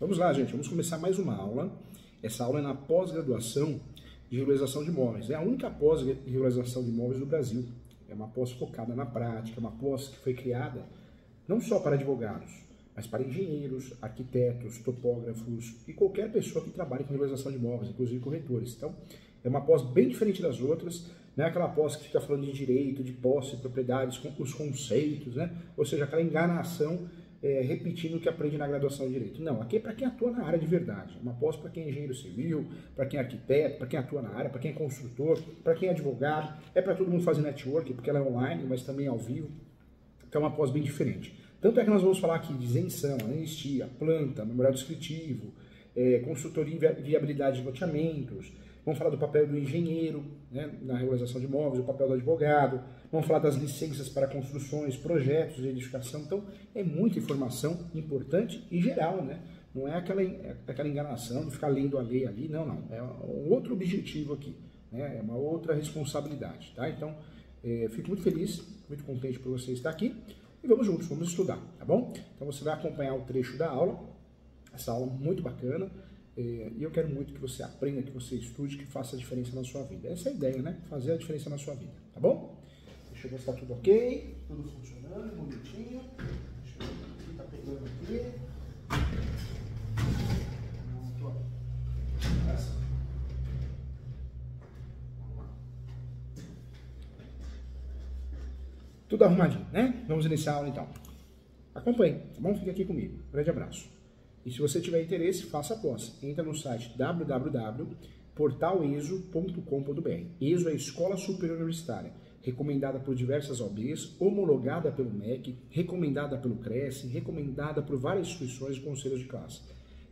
Vamos lá, gente, vamos começar mais uma aula. Essa aula é na pós-graduação de regularização de imóveis. É a única pós de regularização de imóveis do Brasil. É uma pós focada na prática, uma pós que foi criada não só para advogados, mas para engenheiros, arquitetos, topógrafos e qualquer pessoa que trabalhe com regularização de imóveis, inclusive corretores. Então, é uma pós bem diferente das outras, não é aquela pós que fica falando de direito, de posse, de propriedades, com os conceitos, né? Ou seja, aquela enganação repetindo o que aprende na graduação de Direito. Não, aqui é para quem atua na área de verdade. Uma pós para quem é engenheiro civil, para quem é arquiteto, para quem atua na área, para quem é construtor, para quem é advogado. É para todo mundo fazer network, porque ela é online, mas também ao vivo. Então é uma pós bem diferente. Tanto é que nós vamos falar aqui de isenção, anistia, planta, memorial descritivo, consultoria em viabilidade de loteamentos. Vamos falar do papel do engenheiro, né, na regularização de imóveis, o papel do advogado. Vamos falar das licenças para construções, projetos de edificação. Então, é muita informação importante e geral, né? Não é aquela enganação de ficar lendo a lei ali, não. É um outro objetivo aqui, né? É uma outra responsabilidade, tá? Então, fico muito feliz, muito contente por você estar aqui e vamos juntos, vamos estudar, tá bom? Então, você vai acompanhar o trecho da aula, essa aula muito bacana. E eu quero muito que você aprenda, que você estude, que faça a diferença na sua vida. Essa é a ideia, né? Fazer a diferença na sua vida, tá bom? Deixa eu ver se tá tudo ok, tudo funcionando, bonitinho. Deixa eu ver o que tá pegando aqui. Vamos lá. Tudo arrumadinho, né? Vamos iniciar a aula então. Acompanhe, tá bom? Fica aqui comigo. Grande abraço. E se você tiver interesse, faça a pós. Entra no site www.portaleso.com.br. ESO é a Escola Superior Universitária, recomendada por diversas OABs, homologada pelo MEC, recomendada pelo CRES, recomendada por várias instituições e conselhos de classe.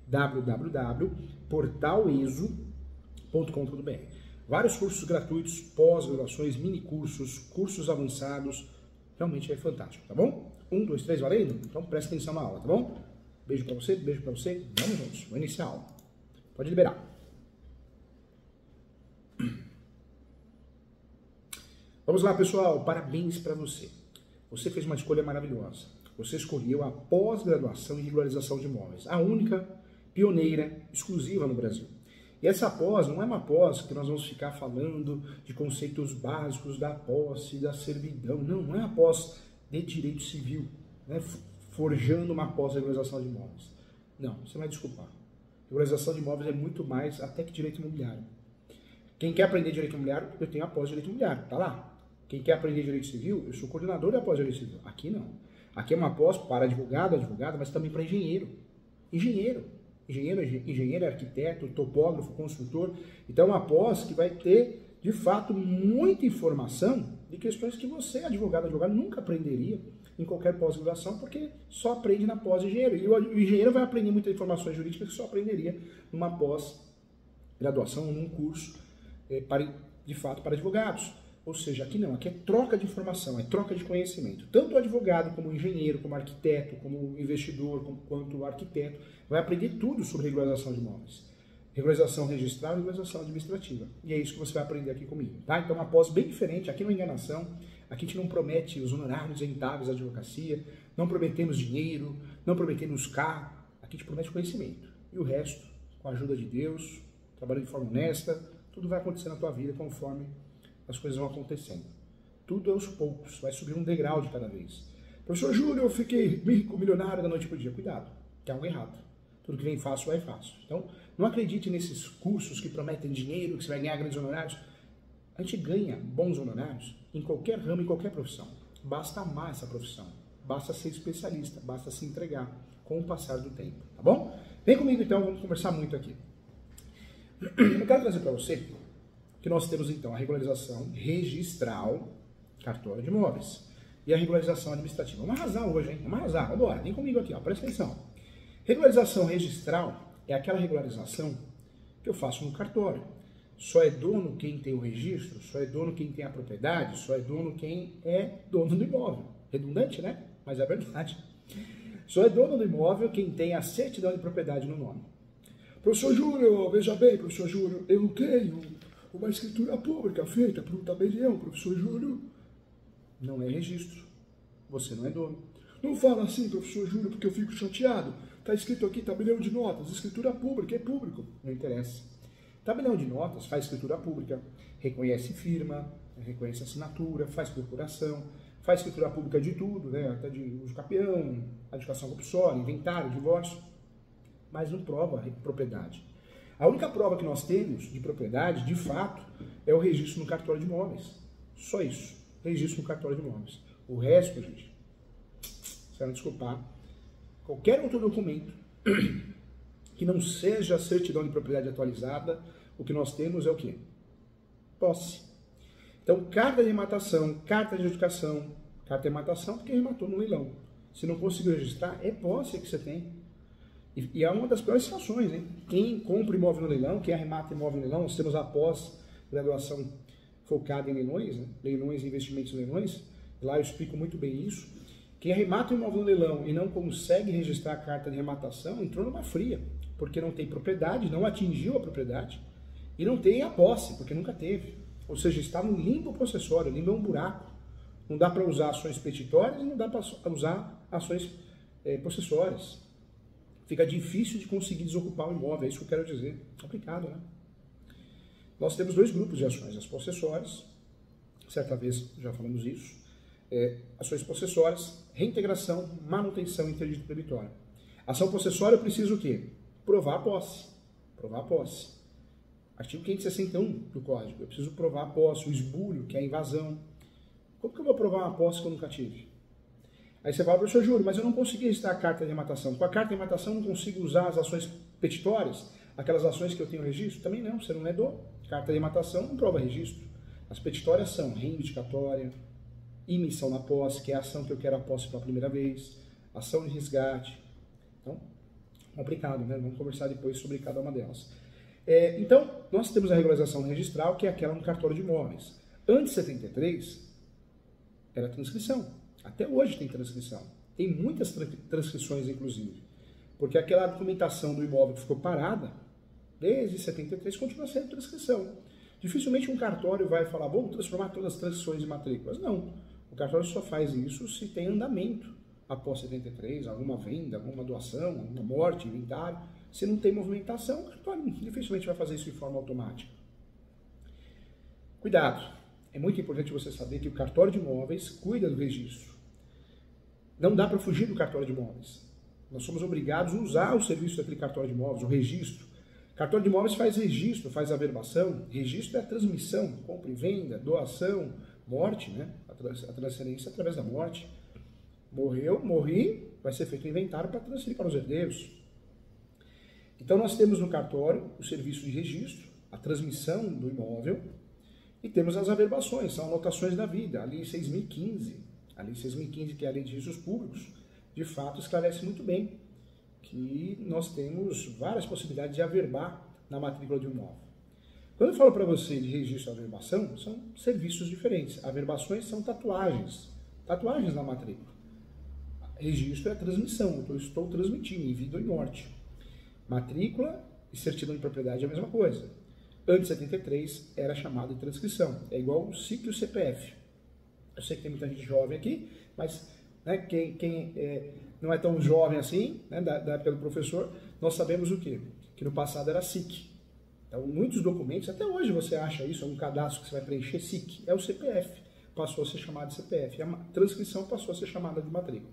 www.portaleso.com.br. Vários cursos gratuitos, pós-graduações, mini-cursos, cursos avançados. Realmente é fantástico, tá bom? 1, 2, 3, valendo? Então presta atenção na aula, tá bom? Beijo pra você, vamos juntos, vamos iniciar a aula. Pode liberar. Vamos lá, pessoal, parabéns para você. Você fez uma escolha maravilhosa. Você escolheu a pós-graduação em regularização de imóveis, a única, pioneira, exclusiva no Brasil. E essa pós não é uma pós que nós vamos ficar falando de conceitos básicos da posse, da servidão. Não é a pós de direito civil, né? Forjando uma pós-regularização de imóveis. Não, você vai desculpar. Regularização de imóveis é muito mais até que direito imobiliário. Quem quer aprender direito imobiliário, eu tenho a pós-direito imobiliário, tá lá. Quem quer aprender direito civil, eu sou coordenador da pós-direito civil. Aqui não. Aqui é uma pós para advogado, advogada, mas também para engenheiro. Engenheiro, arquiteto, topógrafo, construtor. Então é uma pós que vai ter, de fato, muita informação de questões que você, advogado, nunca aprenderia em qualquer pós-graduação, porque só aprende na pós-engenheiro. E o engenheiro vai aprender muitas informações jurídicas que só aprenderia numa pós-graduação, num curso, de fato, para advogados. Ou seja, aqui não, aqui é troca de informação, é troca de conhecimento. Tanto o advogado, como o engenheiro, como o arquiteto, como o investidor, quanto o arquiteto, vai aprender tudo sobre regularização de imóveis. Regularização registral e regularização administrativa. E é isso que você vai aprender aqui comigo, tá? Então, uma pós bem diferente, aqui não é enganação. Aqui a gente não promete os honorários rentáveis da advocacia, não prometemos dinheiro, não prometemos carro, aqui a gente promete conhecimento. E o resto, com a ajuda de Deus, trabalhando de forma honesta, tudo vai acontecer na tua vida conforme as coisas vão acontecendo. Tudo aos poucos, vai subir um degrau de cada vez. Professor Júlio, eu fiquei rico, milionário da noite para o dia. Cuidado, que é algo errado. Tudo que vem fácil, vai fácil. Então, não acredite nesses cursos que prometem dinheiro, que você vai ganhar grandes honorários. A gente ganha bons honorários em qualquer ramo, em qualquer profissão. Basta amar essa profissão, basta ser especialista, basta se entregar com o passar do tempo, tá bom? Vem comigo então, vamos conversar muito aqui. Eu quero trazer para você que nós temos então a regularização registral, cartório de imóveis, e a regularização administrativa. Vamos arrasar hoje, hein? Vamos arrasar, vamos embora, vem comigo aqui, ó, presta atenção. Regularização registral é aquela regularização que eu faço no cartório. Só é dono quem tem o registro, só é dono quem tem a propriedade, só é dono quem é dono do imóvel. Redundante, né? Mas é verdade. Só é dono do imóvel quem tem a certidão de propriedade no nome. Professor Júlio, veja bem, professor Júlio, eu tenho uma escritura pública feita por um tabelião, professor Júlio. Não é registro. Você não é dono. Não fala assim, professor Júlio, porque eu fico chateado. Está escrito aqui, tabelião de notas, escritura pública, é público. Não interessa. Tabelião de notas faz escritura pública, reconhece firma, reconhece assinatura, faz procuração, faz escritura pública de tudo, né? Até de uso capião, adjudicação compulsória, inventário, divórcio, mas não prova propriedade. A única prova que nós temos de propriedade, de fato, é o registro no cartório de imóveis. Só isso, registro no cartório de imóveis. O resto, gente, você vai me desculpar, qualquer outro documento que não seja a certidão de propriedade atualizada, o que nós temos é o quê? Posse. Então, carta de rematação, carta de adjudicação, carta de rematação porque rematou no leilão. Se não conseguiu registrar, é posse que você tem. E é uma das piores situações, hein? Quem compra imóvel no leilão, quem arremata imóvel no leilão, nós temos a pós-graduação focada em leilões, né? Leilões e investimentos em leilões, lá eu explico muito bem isso. Quem arremata o imóvel no leilão e não consegue registrar a carta de rematação, entrou numa fria, porque não tem propriedade, não atingiu a propriedade, e não tem a posse, porque nunca teve. Ou seja, está no limbo possessório, limbo é um buraco. Não dá para usar ações petitórias e não dá para usar ações possessórias. Fica difícil de conseguir desocupar o imóvel, é isso que eu quero dizer. Complicado, né? Nós temos dois grupos de ações, as possessórias, certa vez já falamos isso, ações possessórias, reintegração, manutenção e interdito proibitório. Ação possessória eu preciso o quê? Provar a posse. Provar a posse. Artigo 561 do Código. Eu preciso provar a posse, o esbulho, que é a invasão. Como que eu vou provar uma posse que eu nunca tive? Aí você fala, professor Júlio, mas eu não consegui registrar a carta de rematação. Com a carta de rematação eu não consigo usar as ações petitórias, aquelas ações que eu tenho registro? Também não, você não é do. Carta de rematação não prova registro. As petitórias são reivindicatória, emissão na posse, que é a ação que eu quero a posse pela primeira vez, ação de resgate. Então, complicado, né? Vamos conversar depois sobre cada uma delas. Então, nós temos a regularização registral, que é aquela no cartório de imóveis. Antes de 73, era transcrição. Até hoje tem transcrição. Tem muitas transcrições, inclusive. Porque aquela documentação do imóvel que ficou parada, desde 73, continua sendo transcrição. Dificilmente um cartório vai falar, vamos transformar todas as transcrições em matrículas. Não. O cartório só faz isso se tem andamento após 73, alguma venda, alguma doação, alguma morte, inventário. Se não tem movimentação, o cartório dificilmente vai fazer isso de forma automática. Cuidado. É muito importante você saber que o cartório de imóveis cuida do registro. Não dá para fugir do cartório de imóveis. Nós somos obrigados a usar o serviço daquele cartório de imóveis, o registro. Cartório de imóveis faz registro, faz averbação. Registro é a transmissão, compra e venda, doação, morte, né? A transferência através da morte. Morreu, morri, vai ser feito um inventário para transferir para os herdeiros. Então nós temos no cartório o serviço de registro, a transmissão do imóvel, e temos as averbações, são anotações da vida. A Lei 6.015, que é a Lei de Registros Públicos, de fato esclarece muito bem que nós temos várias possibilidades de averbar na matrícula de um imóvel. Quando eu falo para você de registro e averbação, são serviços diferentes. Averbações são tatuagens na matrícula. Registro é a transmissão, eu estou transmitindo em vida ou em morte. Matrícula e certidão de propriedade é a mesma coisa. Antes de 73 era chamado de transcrição. É igual o SIC e o CPF. Eu sei que tem muita gente jovem aqui, mas né, quem não é tão jovem assim, né, da época do professor, nós sabemos o quê? Que no passado era SIC. Então, muitos documentos, até hoje você acha isso, é um cadastro que você vai preencher SIC, é o CPF. Passou a ser chamado de CPF. A transcrição passou a ser chamada de matrícula.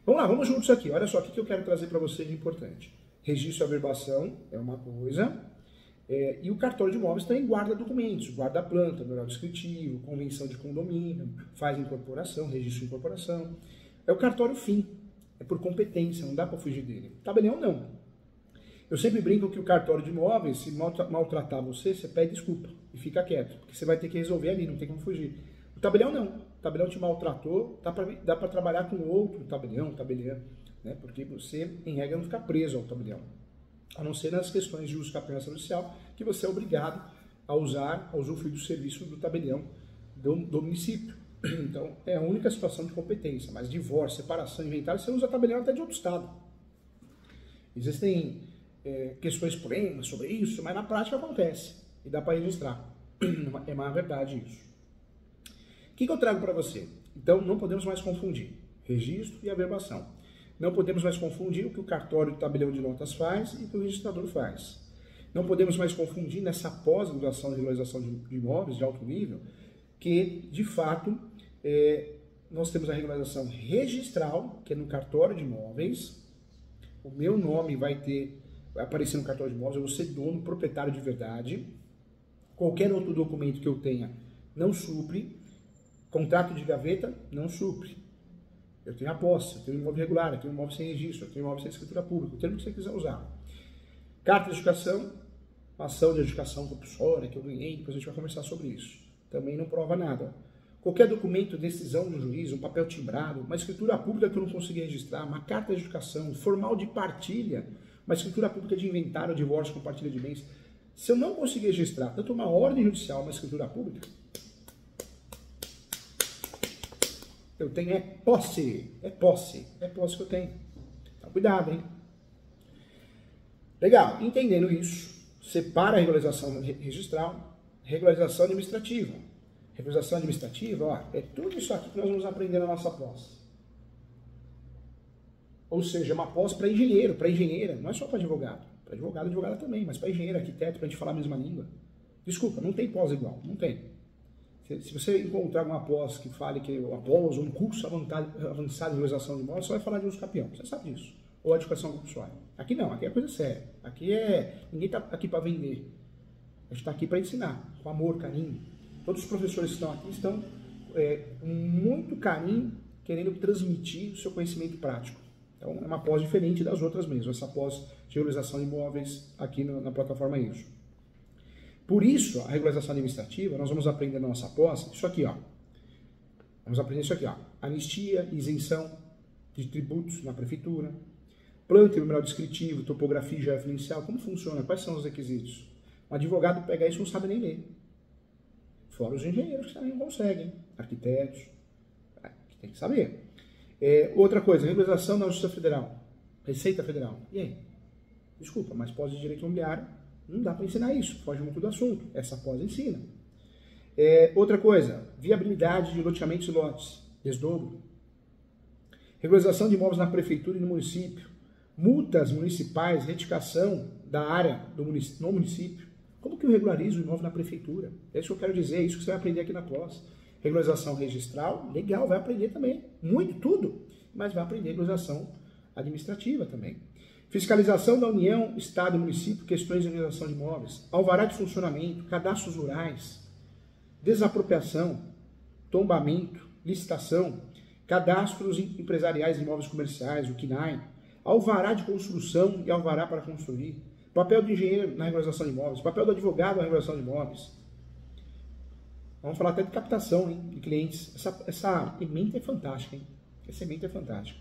Vamos lá, vamos juntos aqui. Olha só, o que eu quero trazer para vocês de importante. Registro e averbação é uma coisa... e o cartório de imóveis também guarda documentos, guarda a planta, memorial descritivo, convenção de condomínio, faz incorporação, registro de incorporação. É o cartório fim, é por competência, não dá para fugir dele. Tabelião não. Eu sempre brinco que o cartório de imóveis, se maltratar você pede desculpa e fica quieto, porque você vai ter que resolver ali, não tem como fugir. O tabelião não. O tabelião te maltratou, dá para trabalhar com outro tabelião, né? Porque você, em regra, não fica preso ao tabelião. A não ser nas questões de uso capião judicial, que você é obrigado a usufruir do serviço do tabelião do município. Então, é a única situação de competência, mas divórcio, separação, inventário, você usa tabelião até de outro estado. Existem questões polêmicas sobre isso, mas na prática acontece, e dá para registrar. É uma verdade isso. O que eu trago para você? Então, não podemos mais confundir registro e averbação. Não podemos mais confundir o que o cartório do tabelião de notas faz e o que o registrador faz. Não podemos mais confundir nessa pós-graduação de regularização de imóveis de alto nível, que, de fato, nós temos a regularização registral, que é no cartório de imóveis. O meu nome vai aparecer no cartório de imóveis, eu vou ser dono, proprietário de verdade. Qualquer outro documento que eu tenha não supre. Contrato de gaveta não supre. Eu tenho a posse, eu tenho um imóvel regular, eu tenho um imóvel sem registro, eu tenho um imóvel sem escritura pública, o termo que você quiser usar. Carta de adjudicação, ação de adjudicação compulsória que eu ganhei, depois a gente vai conversar sobre isso. Também não prova nada. Qualquer documento, decisão do juiz, um papel timbrado, uma escritura pública que eu não consegui registrar, uma carta de adjudicação, formal de partilha, uma escritura pública de inventário, divórcio com partilha de bens. Se eu não conseguir registrar tanto uma ordem judicial, uma escritura pública, eu tenho posse que eu tenho. Então, cuidado, hein? Legal, entendendo isso, separa a regularização registral, regularização administrativa. Regularização administrativa, ó, é tudo isso aqui que nós vamos aprender na nossa pós. Ou seja, uma pós para engenheiro, para engenheira, não é só para advogado. Para advogado, advogada também, mas para engenheiro, arquiteto, para a gente falar a mesma língua. Desculpa, não tem pós igual, não tem. Se você encontrar uma pós que fale que a pós ou um curso avançado de regularização de imóveis, você vai falar de uso capião, você sabe disso. Ou a educação compulsória. Aqui não, aqui é coisa séria. Ninguém está aqui para vender. A gente está aqui para ensinar, com amor, carinho. Todos os professores que estão aqui estão com muito carinho, querendo transmitir o seu conhecimento prático. Então é uma pós diferente das outras mesmo, essa pós de regularização de imóveis aqui na plataforma ISO. Por isso, a regularização administrativa, nós vamos aprender na nossa pós, isso aqui, ó. Vamos aprender isso aqui, ó. Anistia, isenção de tributos na prefeitura, planta e numeral descritivo, topografia georreferencial, como funciona, quais são os requisitos. Um advogado pega isso e não sabe nem ler. Fora os engenheiros que também não conseguem, arquitetos, que tem que saber. Outra coisa, regularização na Justiça Federal, Receita Federal. E aí? Desculpa, mas pós de direito imobiliário, não dá para ensinar isso, foge muito do assunto. Essa pós ensina. Outra coisa, viabilidade de loteamentos e lotes, desdobro. Regularização de imóveis na prefeitura e no município. Multas municipais, retificação da área no município. Como que eu regularizo o imóvel na prefeitura? É isso que eu quero dizer, é isso que você vai aprender aqui na pós. Regularização registral, legal, vai aprender também. Muito, tudo. Mas vai aprender regularização administrativa também. Fiscalização da União, Estado e Município, questões de organização de imóveis, alvará de funcionamento, cadastros rurais, desapropriação, tombamento, licitação, cadastros empresariais de imóveis comerciais, o CNAE, alvará de construção e alvará para construir, papel do engenheiro na regularização de imóveis, papel do advogado na regularização de imóveis. Vamos falar até de captação, hein, de clientes. Essa ementa é fantástica, hein? Essa ementa é fantástica.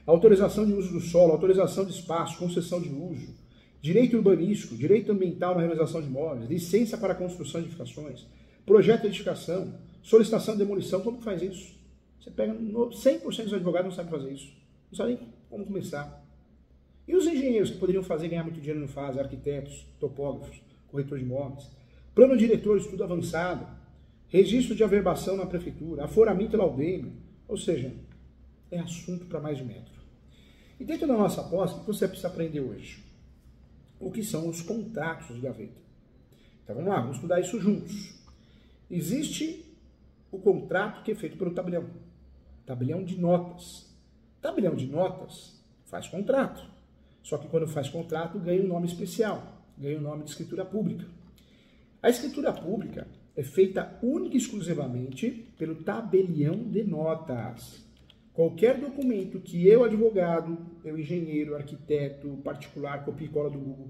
Autorização de uso do solo, autorização de espaço, concessão de uso, direito urbanístico, direito ambiental na realização de imóveis, licença para construção de edificações, projeto de edificação, solicitação de demolição, como que faz isso? Você pega 100% dos advogados não sabem fazer isso, não sabem como começar. E os engenheiros que poderiam fazer, ganhar muito dinheiro não fazem, arquitetos, topógrafos, corretores de imóveis, plano diretor, estudo avançado, registro de averbação na prefeitura, aforamento e laudêmio, ou seja, é assunto para mais de metro. E dentro da nossa pós, o que você precisa aprender hoje? O que são os contratos de gaveta. Então vamos lá, vamos estudar isso juntos. Existe o contrato que é feito pelo tabelião. Tabelião de notas. Tabelião de notas faz contrato. Só que quando faz contrato ganha um nome especial, ganha o nome de escritura pública. A escritura pública é feita única e exclusivamente pelo tabelião de notas. Qualquer documento que eu, advogado, eu, engenheiro, arquiteto, particular, copia e cola do Google,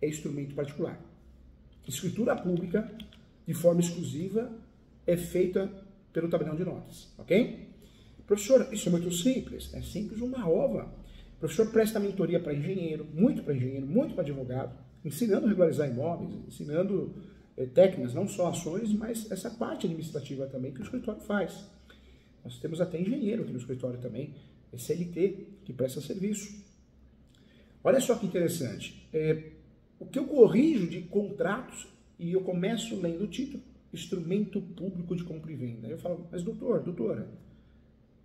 é instrumento particular. Escritura pública, de forma exclusiva, é feita pelo tabelião de notas, ok? Professor, isso é muito simples. É simples uma ova. O professor presta mentoria para engenheiro, muito para advogado, ensinando a regularizar imóveis, ensinando técnicas, não só ações, mas essa parte administrativa também que o escritório faz. Nós temos até engenheiro aqui no escritório também, CLT, que presta serviço. Olha só que interessante. O que eu corrijo de contratos, e eu começo lendo o título, instrumento público de compra e venda. Eu falo, mas doutora,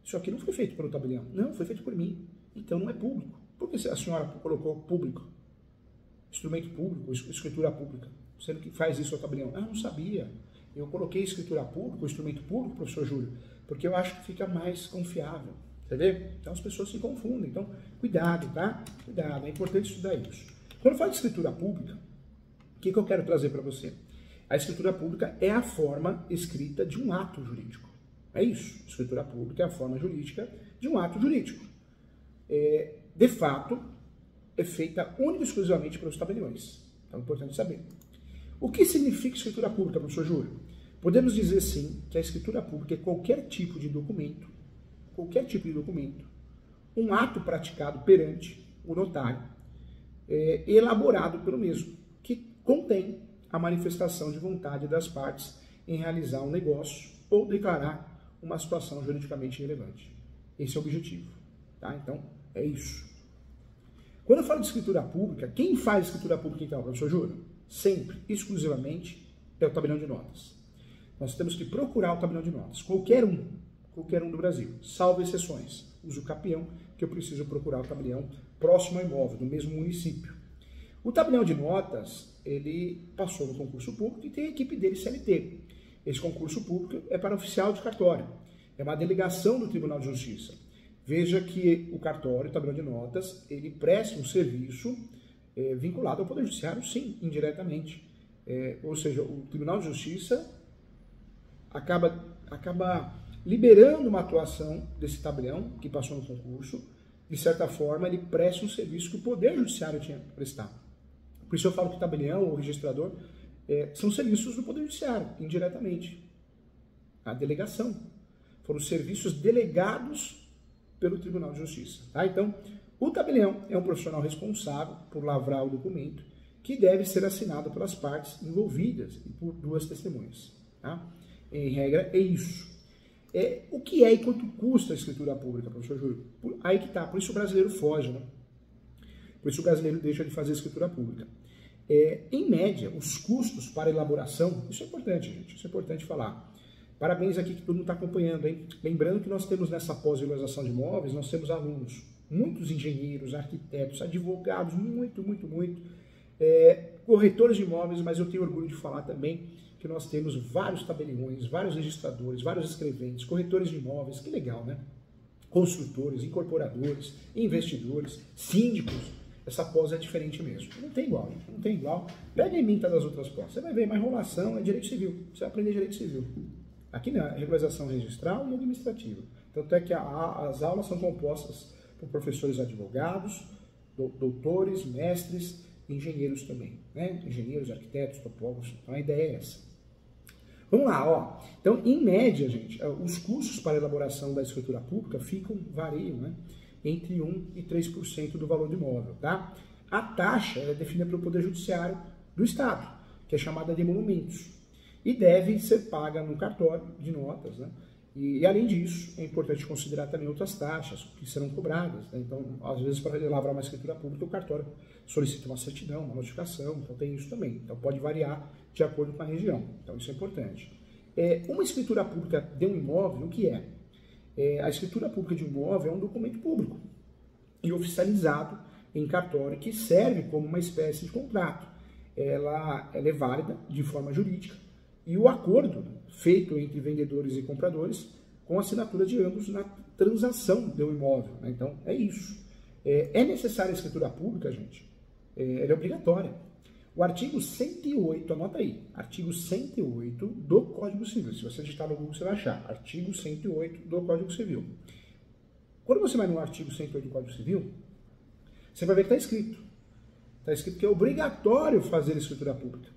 Isso aqui não foi feito pelo tabelião. Não, foi feito por mim. Então não é público. Por que a senhora colocou público? Instrumento público, escritura pública. Sendo que faz isso ao tabelião. Ah, não sabia. Eu coloquei escritura pública, instrumento público, professor Júlio, porque eu acho que fica mais confiável. Você vê? Então as pessoas se confundem. Então, cuidado, tá? Cuidado, é importante estudar isso. Quando eu falo de escritura pública, o que eu quero trazer para você? A escritura pública é a forma escrita de um ato jurídico. É isso. Escritura pública é a forma jurídica de um ato jurídico. De fato, é feita única e exclusivamente pelos tabeliões. Então é importante saber. O que significa escritura pública, professor Júlio? Podemos dizer, sim, que a escritura pública é qualquer tipo de documento, um ato praticado perante o notário, elaborado pelo mesmo, que contém a manifestação de vontade das partes em realizar um negócio ou declarar uma situação juridicamente relevante. Esse é o objetivo. Tá? Então, é isso. Quando eu falo de escritura pública, quem faz escritura pública então, professor Júlio? Sempre, exclusivamente, é o tabelião de notas. Nós temos que procurar o tabelião de notas. Qualquer um do Brasil, salvo exceções. Uso o capião, que eu preciso procurar o tabelião próximo ao imóvel, do mesmo município. O tabelião de notas, ele passou no concurso público e tem a equipe dele CLT. Esse concurso público é para oficial de cartório. É uma delegação do Tribunal de Justiça. Veja que o cartório, o tabelião de notas, ele presta um serviço vinculado ao Poder Judiciário, sim, indiretamente. Ou seja, o Tribunal de Justiça acaba liberando uma atuação desse tabelião que passou no concurso. De certa forma, ele presta um serviço que o Poder Judiciário tinha que prestar. Por isso eu falo que o tabelião ou o registrador são serviços do Poder Judiciário, indiretamente. A delegação. Foram serviços delegados pelo Tribunal de Justiça. Tá? Então, o tabelião é um profissional responsável por lavrar o documento que deve ser assinado pelas partes envolvidas e por duas testemunhas. Tá? Em regra, é isso. O que é e quanto custa a escritura pública, professor Júlio? Aí que tá, por isso o brasileiro foge, né? Por isso o brasileiro deixa de fazer a escritura pública. Em média, os custos para elaboração, isso é importante, gente, isso é importante falar. Parabéns aqui que todo mundo está acompanhando, hein? Lembrando que nós temos nessa pós-legalização de imóveis, nós temos alunos, muitos engenheiros, arquitetos, advogados, muito, corretores de imóveis, mas eu tenho orgulho de falar também que nós temos vários tabeliões, vários registradores, vários escreventes, corretores de imóveis, que legal, né? Construtores, incorporadores, investidores, síndicos. Essa pós é diferente mesmo. Não tem igual, gente. Não tem igual. Pega e minta das outras pós. Você vai ver, uma enrolação é direito civil. Você vai aprender direito civil. Aqui não, regularização registral e administrativa. Tanto é que as aulas são compostas por professores advogados, doutores, mestres, engenheiros também. Né? Engenheiros, arquitetos, topógrafos. Então a ideia é essa. Vamos lá, ó. Então, em média, gente, os custos para a elaboração da escritura pública variam, né? Entre 1% e 3% do valor do imóvel, tá? A taxa é definida pelo Poder Judiciário do Estado, que é chamada de emolumentos, e deve ser paga no cartório de notas, né? E além disso, é importante considerar também outras taxas que serão cobradas, né? Então, às vezes, para elaborar uma escritura pública, o cartório solicita uma certidão, uma notificação, então tem isso também. Então, pode variar de acordo com a região. Então, isso é importante. Uma escritura pública de um imóvel, o que é? A escritura pública de um imóvel é um documento público e oficializado em cartório que serve como uma espécie de contrato. Ela é válida de forma jurídica e o acordo feito entre vendedores e compradores com a assinatura de ambos na transação do imóvel. Né? Então, é isso. É necessária a escritura pública, gente? Ela é obrigatória. O artigo 108, anota aí, artigo 108 do Código Civil. Se você digitar no Google, você vai achar. Artigo 108 do Código Civil. Quando você vai no artigo 108 do Código Civil, você vai ver que está escrito. Está escrito que é obrigatório fazer a escritura pública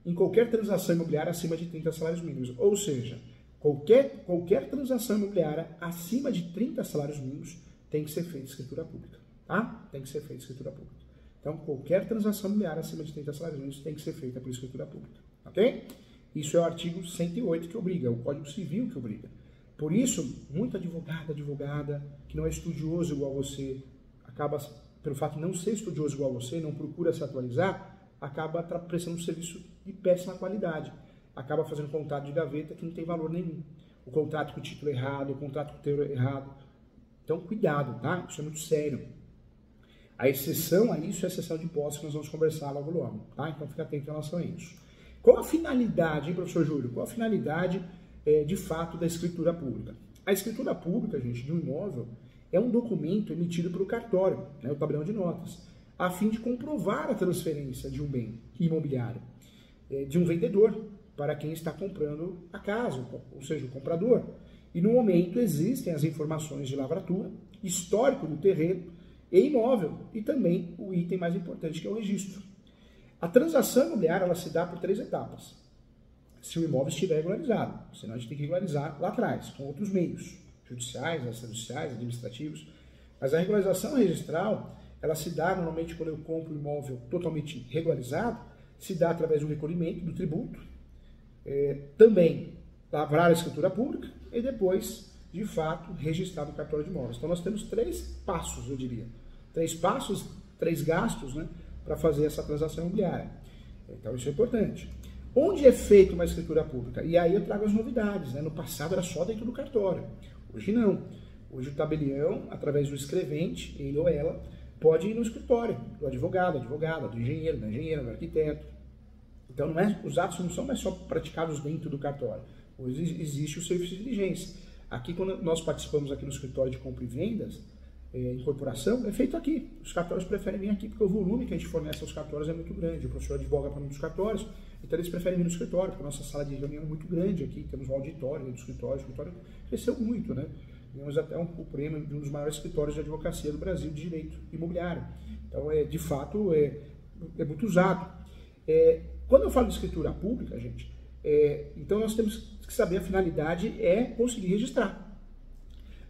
em qualquer transação imobiliária acima de 30 salários mínimos. Ou seja, qualquer transação imobiliária acima de 30 salários mínimos tem que ser feita escritura pública. Tá? Tem que ser feita escritura pública. Então, qualquer transação imobiliária acima de 30 salários mínimos tem que ser feita por escritura pública. Ok? Isso é o artigo 108 que obriga, é o Código Civil que obriga. Por isso, muito advogada, que não é estudioso igual a você, acaba, pelo fato de não ser estudioso igual a você, não procura se atualizar, acaba prestando um serviço de péssima qualidade. Acaba fazendo contato de gaveta que não tem valor nenhum. o contrato com o título errado, o contrato com o teor errado. Então, cuidado, tá? Isso é muito sério. A exceção a isso é a exceção de posse que nós vamos conversar logo, tá? Então, fica atento em relação a isso. Qual a finalidade, hein, professor Júlio? Qual a finalidade, de fato, da escritura pública? A escritura pública, gente, de um imóvel é um documento emitido pelo cartório, né, o tabelião de notas, a fim de comprovar a transferência de um bem imobiliário, de um vendedor para quem está comprando a casa, ou seja, o comprador. E no momento existem as informações de lavratura, histórico do terreno e imóvel, e também o item mais importante, que é o registro. A transação imobiliária ela se dá por 3 etapas. Se o imóvel estiver regularizado, senão a gente tem que regularizar lá atrás, com outros meios, judiciais, extrajudiciais, administrativos. Mas a regularização registral, ela se dá normalmente quando eu compro um imóvel totalmente regularizado, se dá através do recolhimento do tributo, também lavrar a escritura pública e depois, de fato, registrar no cartório de imóveis. Então nós temos 3 passos, eu diria. 3 passos, 3 gastos, né, para fazer essa transação imobiliária. Então isso é importante. Onde é feita uma escritura pública? E aí eu trago as novidades, né? No passado era só dentro do cartório. Hoje não. Hoje o tabelião, através do escrevente, ele ou ela, pode ir no escritório, do advogado, advogada, do engenheiro, da engenheira, do arquiteto. Então os atos não são mais só praticados dentro do cartório. Hoje existe o serviço de diligência. Aqui, quando nós participamos aqui no escritório de compra e vendas, incorporação, é feito aqui. Os cartórios preferem vir aqui porque o volume que a gente fornece aos cartórios é muito grande. O professor advoga para muitos cartórios, então eles preferem vir no escritório, porque a nossa sala de reunião é muito grande aqui. Temos um auditório do escritório. O escritório cresceu muito, né? Temos até o prêmio de um dos maiores escritórios de advocacia do Brasil de direito imobiliário. Então, de fato, é muito usado. Quando eu falo de escritura pública, gente, então nós temos que saber a finalidade é conseguir registrar.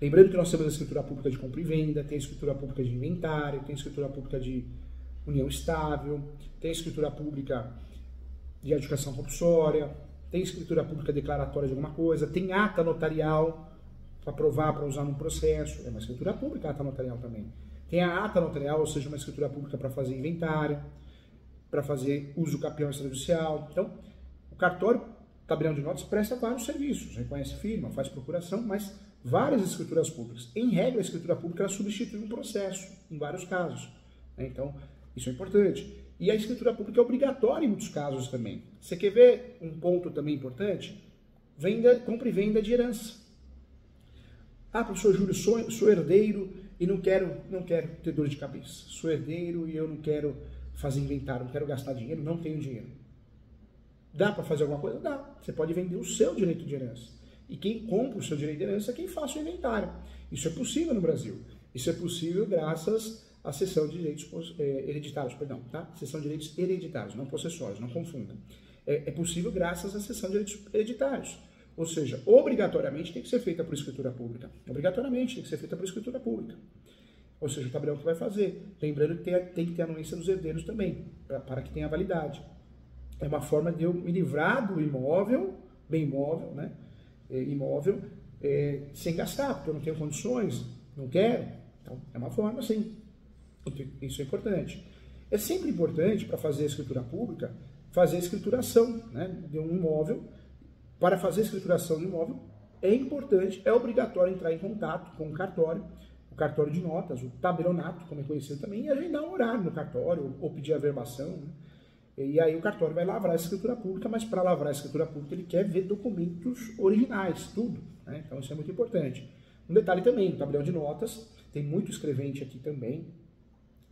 Lembrando que nós temos a escritura pública de compra e venda, tem a escritura pública de inventário, tem a escritura pública de união estável, tem a escritura pública de adjudicação compulsória, tem a escritura pública declaratória de alguma coisa, tem ata notarial para provar, para usar num processo, é uma escritura pública, a ata notarial também. Tem a ata notarial, ou seja, uma escritura pública para fazer inventário, para fazer uso capião extrajudicial. Então, o cartório, tabelião de notas, presta vários serviços, reconhece firma, faz procuração, mas várias escrituras públicas. Em regra, a escritura pública ela substitui um processo, em vários casos. Então, isso é importante. E a escritura pública é obrigatória em muitos casos também. Você quer ver um ponto também importante? Compra e venda de herança. Ah, professor Júlio, sou herdeiro e não quero ter dor de cabeça. Sou herdeiro e eu não quero fazer inventário, não quero gastar dinheiro, não tenho dinheiro. Dá para fazer alguma coisa? Dá. Você pode vender o seu direito de herança. E quem compra o seu direito de herança é quem faz o inventário. Isso é possível no Brasil. Isso é possível graças à cessão de direitos hereditários, tá? Cessão de direitos hereditários, não possessórios, não confunda. É possível graças à cessão de direitos hereditários. Ou seja, obrigatoriamente tem que ser feita por escritura pública. Obrigatoriamente tem que ser feita por escritura pública. Ou seja, o tabelião que vai fazer. Lembrando que tem que ter a anuência dos herdeiros também, para que tenha validade. É uma forma de eu me livrar do imóvel, bem imóvel, né? Imóvel, sem gastar, porque eu não tenho condições, não quero. Então, é uma forma, sim. Isso é importante. É sempre importante, para fazer a escritura pública, fazer a escrituração, né, de um imóvel. Para fazer a escrituração do imóvel, é importante, é obrigatório entrar em contato com o cartório de notas, o tabelionato, como é conhecido também, e agendar um horário no cartório, ou pedir a averbação, né? E aí o cartório vai lavrar a escritura pública, mas para lavrar a escritura pública ele quer ver documentos originais, tudo, né? Então isso é muito importante. Um detalhe também, o tabelião de notas, tem muito escrevente aqui também,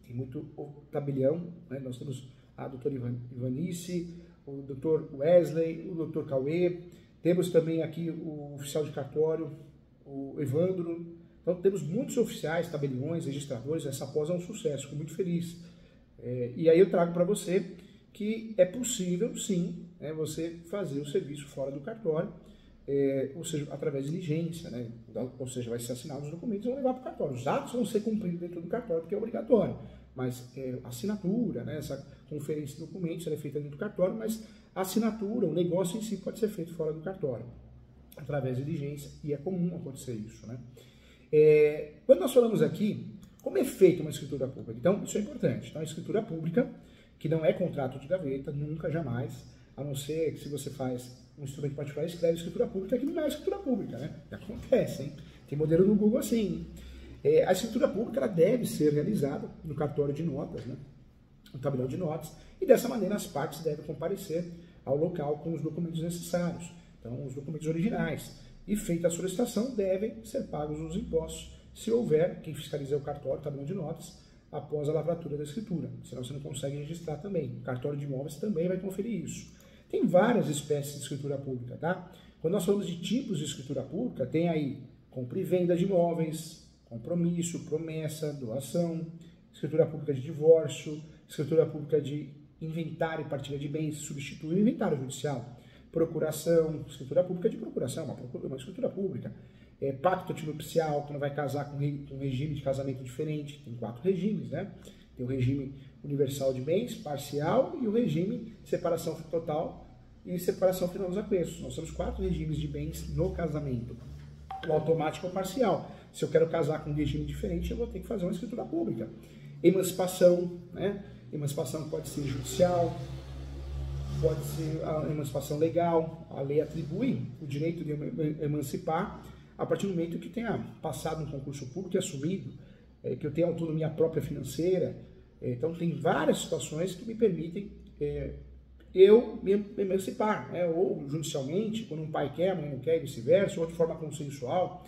tem muito tabelião, né? Nós temos a doutora Ivanice, o doutor Wesley, o doutor Cauê, temos também aqui o oficial de cartório, o Evandro. Então temos muitos oficiais, tabeliões, registradores, essa pós é um sucesso, fico muito feliz. E aí eu trago para você que é possível, sim, né, você fazer o serviço fora do cartório, ou seja, através de diligência, né, ou seja, vai ser assinado os documentos e vão levar para o cartório. Os atos vão ser cumpridos dentro do cartório, porque é obrigatório, mas a assinatura, né, essa conferência de documentos ela é feita dentro do cartório, mas a assinatura, o negócio em si pode ser feito fora do cartório, através de diligência, e é comum acontecer isso, né. Quando nós falamos aqui, como é feita uma escritura pública? Então, isso é importante. Então, a escritura pública, que não é contrato de gaveta, nunca, jamais, A não ser que se você faz um instrumento particular, escreve escritura pública, que não é escritura pública, né? Acontece, hein? Tem modelo no Google assim. A escritura pública ela deve ser realizada no cartório de notas, né? No tabelião de notas, e dessa maneira as partes devem comparecer ao local com os documentos necessários, então os documentos originais. E feita a solicitação, devem ser pagos os impostos, se houver quem fiscalize o cartório, o tabelião de notas, após a lavratura da escritura, senão você não consegue registrar também. O cartório de imóveis também vai conferir isso. Tem várias espécies de escritura pública, tá? Quando nós falamos de tipos de escritura pública, tem aí compra e venda de imóveis, compromisso, promessa, doação, escritura pública de divórcio, escritura pública de inventário e partilha de bens, substitui o inventário judicial, procuração, escritura pública de procuração, uma escritura pública, pacto antinupcial, que não vai casar com um regime de casamento diferente, tem 4 regimes, né? Tem o regime universal de bens, parcial, e o regime de separação total e separação final dos apreços. Nós temos 4 regimes de bens no casamento. O automático é o parcial. Se eu quero casar com um regime diferente, eu vou ter que fazer uma escritura pública. Emancipação, né? Emancipação pode ser judicial, pode ser a emancipação legal. A lei atribui o direito de emancipar a partir do momento que tenha passado um concurso público e assumido, que eu tenha autonomia própria financeira. Então, tem várias situações que me permitem eu me emancipar, né? Ou judicialmente, quando um pai quer, a mãe não quer, e vice-versa, ou de forma consensual.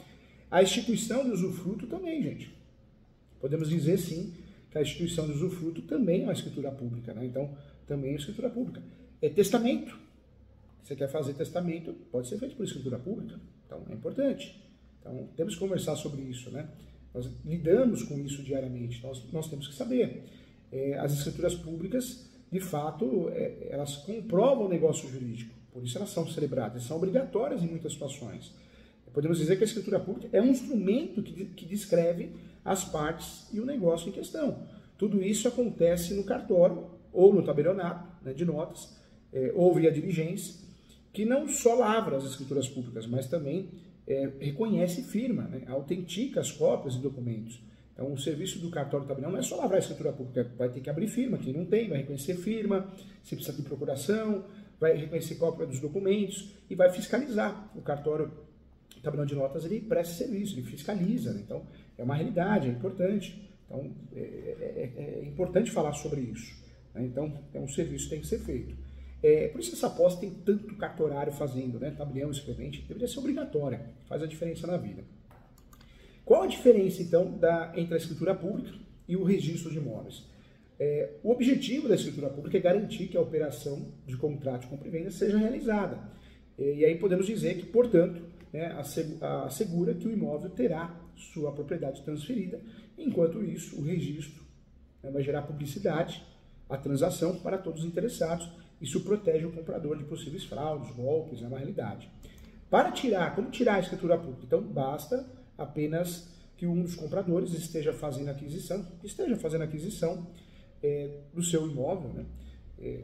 A instituição de usufruto também, gente. Podemos dizer, sim, que a instituição de usufruto também é uma escritura pública, né? Então, também é uma escritura pública. Testamento. Você quer fazer testamento, pode ser feito por escritura pública. Então, é importante. Então, temos que conversar sobre isso, né? Nós lidamos com isso diariamente, nós temos que saber. As escrituras públicas, de fato, elas comprovam o negócio jurídico, por isso elas são celebradas, são obrigatórias em muitas situações. Podemos dizer que a escritura pública é um instrumento que descreve as partes e o negócio em questão. Tudo isso acontece no cartório ou no tabelionato, né, de notas, ou via diligência, que não só lavra as escrituras públicas, mas também reconhece e firma, né, autentica as cópias e documentos. Então, o serviço do cartório tabelião não é só lavrar a escritura pública, vai ter que abrir firma, quem não tem, vai reconhecer firma, se precisa de procuração, vai reconhecer cópia dos documentos e vai fiscalizar. O cartório tabelião de notas, ele presta serviço, ele fiscaliza, né? Então, é uma realidade, é importante. Então, é importante falar sobre isso, né? Então, é um serviço que tem que ser feito. Por isso essa pós tem tanto cartorário fazendo, né? Tabelião, escrevente, deveria ser obrigatória, faz a diferença na vida. Qual a diferença, então, entre a escritura pública e o registro de imóveis? O objetivo da escritura pública é garantir que a operação de contrato de compra e venda seja realizada. E aí podemos dizer que, portanto, né, assegura que o imóvel terá sua propriedade transferida, enquanto isso, o registro, né, vai gerar publicidade, a transação para todos os interessados. Isso protege o comprador de possíveis fraudes, golpes, na realidade. Como tirar a escritura pública? Então, basta apenas que um dos compradores esteja fazendo aquisição do seu imóvel, né?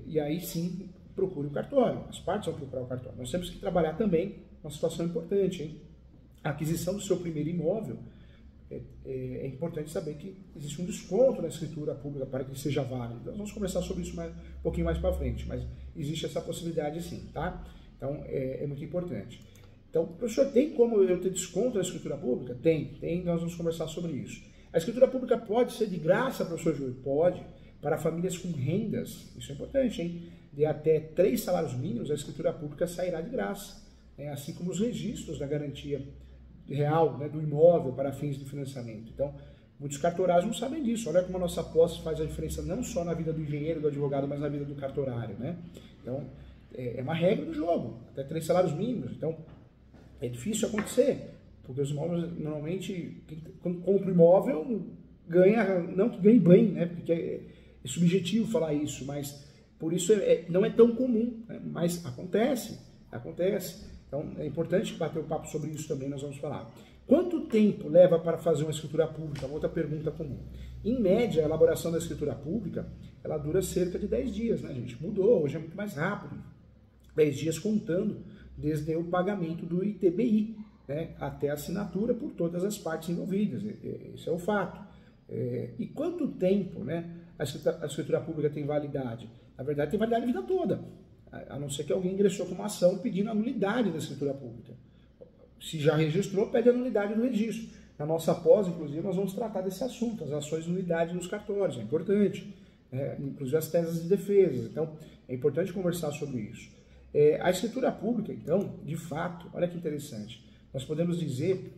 E aí sim procure o cartório, as partes vão procurar o cartório. Nós temos que trabalhar também uma situação importante, hein? A aquisição do seu primeiro imóvel, é importante saber que existe um desconto na escritura pública para que seja válido. Nós vamos conversar sobre isso um pouquinho mais para frente, mas existe essa possibilidade sim, tá? Então, é muito importante. Então, professor, tem como eu ter desconto na escritura pública? Tem, nós vamos conversar sobre isso. A escritura pública pode ser de graça, professor Júlio? Pode. Para famílias com rendas, isso é importante, hein? De até 3 salários mínimos, a escritura pública sairá de graça, né? Assim como os registros da garantia real, né, do imóvel para fins de financiamento. Então, muitos cartorários não sabem disso. Olha como a nossa posse faz a diferença não só na vida do engenheiro, do advogado, mas na vida do cartorário, né? Então, é uma regra do jogo, até 3 salários mínimos. Então, é difícil acontecer, porque os imóveis, normalmente, quando compra o imóvel, ganha, não que ganhe bem, né? Porque é subjetivo falar isso, mas por isso não é tão comum, né? Mas acontece. Então, é importante bater o papo sobre isso também, nós vamos falar. Quanto tempo leva para fazer uma escritura pública? Outra pergunta comum. Em média, a elaboração da escritura pública, ela dura cerca de 10 dias, né, gente? Mudou, hoje é muito mais rápido. 10 dias contando desde o pagamento do ITBI, né, até a assinatura por todas as partes envolvidas. Esse é o fato. E quanto tempo, né, a escritura pública tem validade? Na verdade, tem validade a vida toda. a não ser que alguém ingressou com uma ação pedindo a nulidade da escritura pública. Se já registrou, pede a nulidade do registro. Na nossa pós, inclusive, nós vamos tratar desse assunto, as ações de nulidade nos cartórios, é importante. Inclusive as teses de defesa. Então, é importante conversar sobre isso. A escritura pública, então, de fato, olha que interessante, nós podemos dizer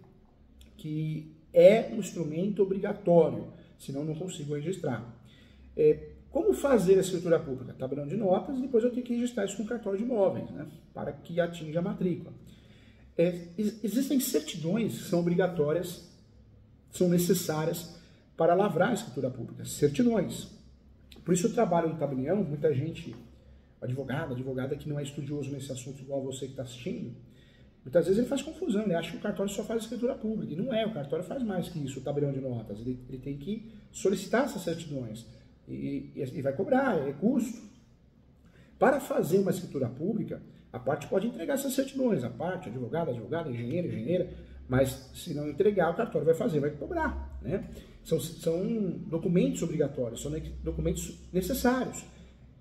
que é um instrumento obrigatório, senão não consigo registrar. Como fazer a escritura pública? Tabelão de notas, e depois eu tenho que registrar isso com cartório de imóveis, né, para que atinja a matrícula. Existem certidões que são obrigatórias, são necessárias para lavrar a escritura pública, certidões. Por isso eu trabalho no tabelião, muita gente, advogada que não é estudioso nesse assunto igual você que está assistindo, muitas vezes ele faz confusão, ele acha que o cartório só faz escritura pública, e não é, o cartório faz mais que isso, o tabelião de notas, ele tem que solicitar essas certidões, e vai cobrar, é custo. Para fazer uma escritura pública, a parte pode entregar essas certidões, a parte, advogado, engenheira, mas se não entregar, o cartório vai fazer, vai cobrar, né? São documentos obrigatórios, são documentos necessários.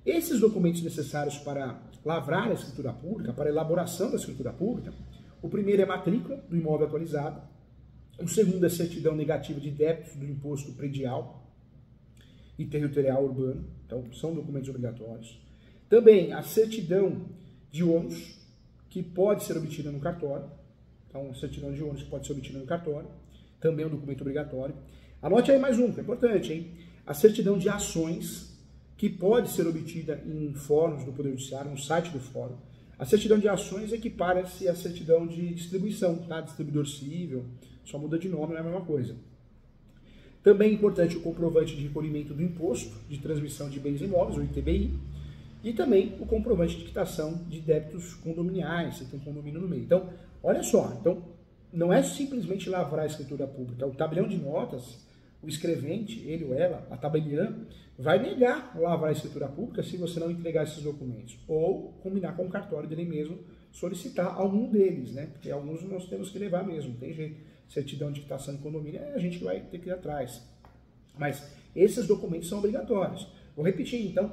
Esses documentos necessários para lavrar a escritura pública, para a elaboração da escritura pública, o primeiro é a matrícula do imóvel atualizado, o segundo é a certidão negativa de débitos do imposto predial e territorial urbano, então são documentos obrigatórios. Também a certidão de ônus, que pode ser obtida no cartório, então a certidão de ônus que pode ser obtida no cartório, também é um documento obrigatório. Anote aí mais um, que é importante, hein? A certidão de ações, que pode ser obtida em fóruns do Poder Judiciário, no site do fórum. A certidão de ações equipara-se à certidão de distribuição, tá? Distribuidor civil, só muda de nome, não é a mesma coisa. Também é importante o comprovante de recolhimento do imposto de transmissão de bens imóveis, o ITBI, e também o comprovante de quitação de débitos condominiais, se tem condomínio no meio. Então, olha só, então, não é simplesmente lavrar a escritura pública. O tabelião de notas, o escrevente, ele ou ela, a tabeliã, vai negar lavrar a escritura pública se você não entregar esses documentos. Ou combinar com o cartório dele mesmo, solicitar algum deles, né? Porque alguns nós temos que levar mesmo, não tem jeito. Certidão de quitação de condomínio é a gente que vai ter que ir atrás. Mas esses documentos são obrigatórios. Vou repetir, então,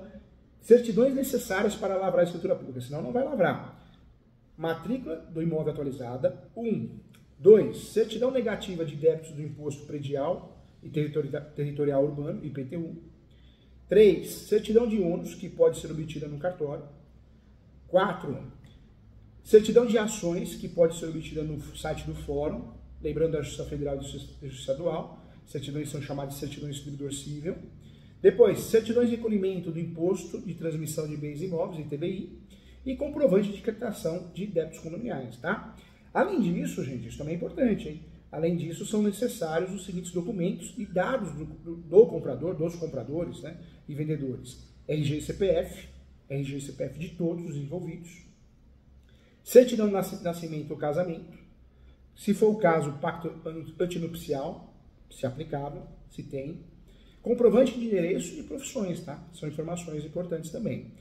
certidões necessárias para lavrar a escritura pública, senão não vai lavrar. Matrícula do imóvel atualizada, 1. 2. Certidão negativa de débitos do imposto predial e territorial urbano, IPTU. 3. Certidão de ônus, que pode ser obtida no cartório. 4. Certidão de ações, que pode ser obtida no site do fórum, lembrando da Justiça Federal e da Justiça Estadual. Certidões são chamadas de certidões de distribuidor civil. Depois, certidões de recolhimento do imposto de transmissão de bens imóveis, ITBI, e comprovante de quitação de débitos condominiais, tá? Além disso, gente, isso também é importante, hein? Além disso, são necessários os seguintes documentos e dados do comprador, dos compradores, né, e vendedores. RG e CPF de todos os envolvidos. Certidão de nascimento ou casamento. Se for o caso, pacto antinupcial, se aplicável, se tem. Comprovante de endereço e profissões, tá? São informações importantes também.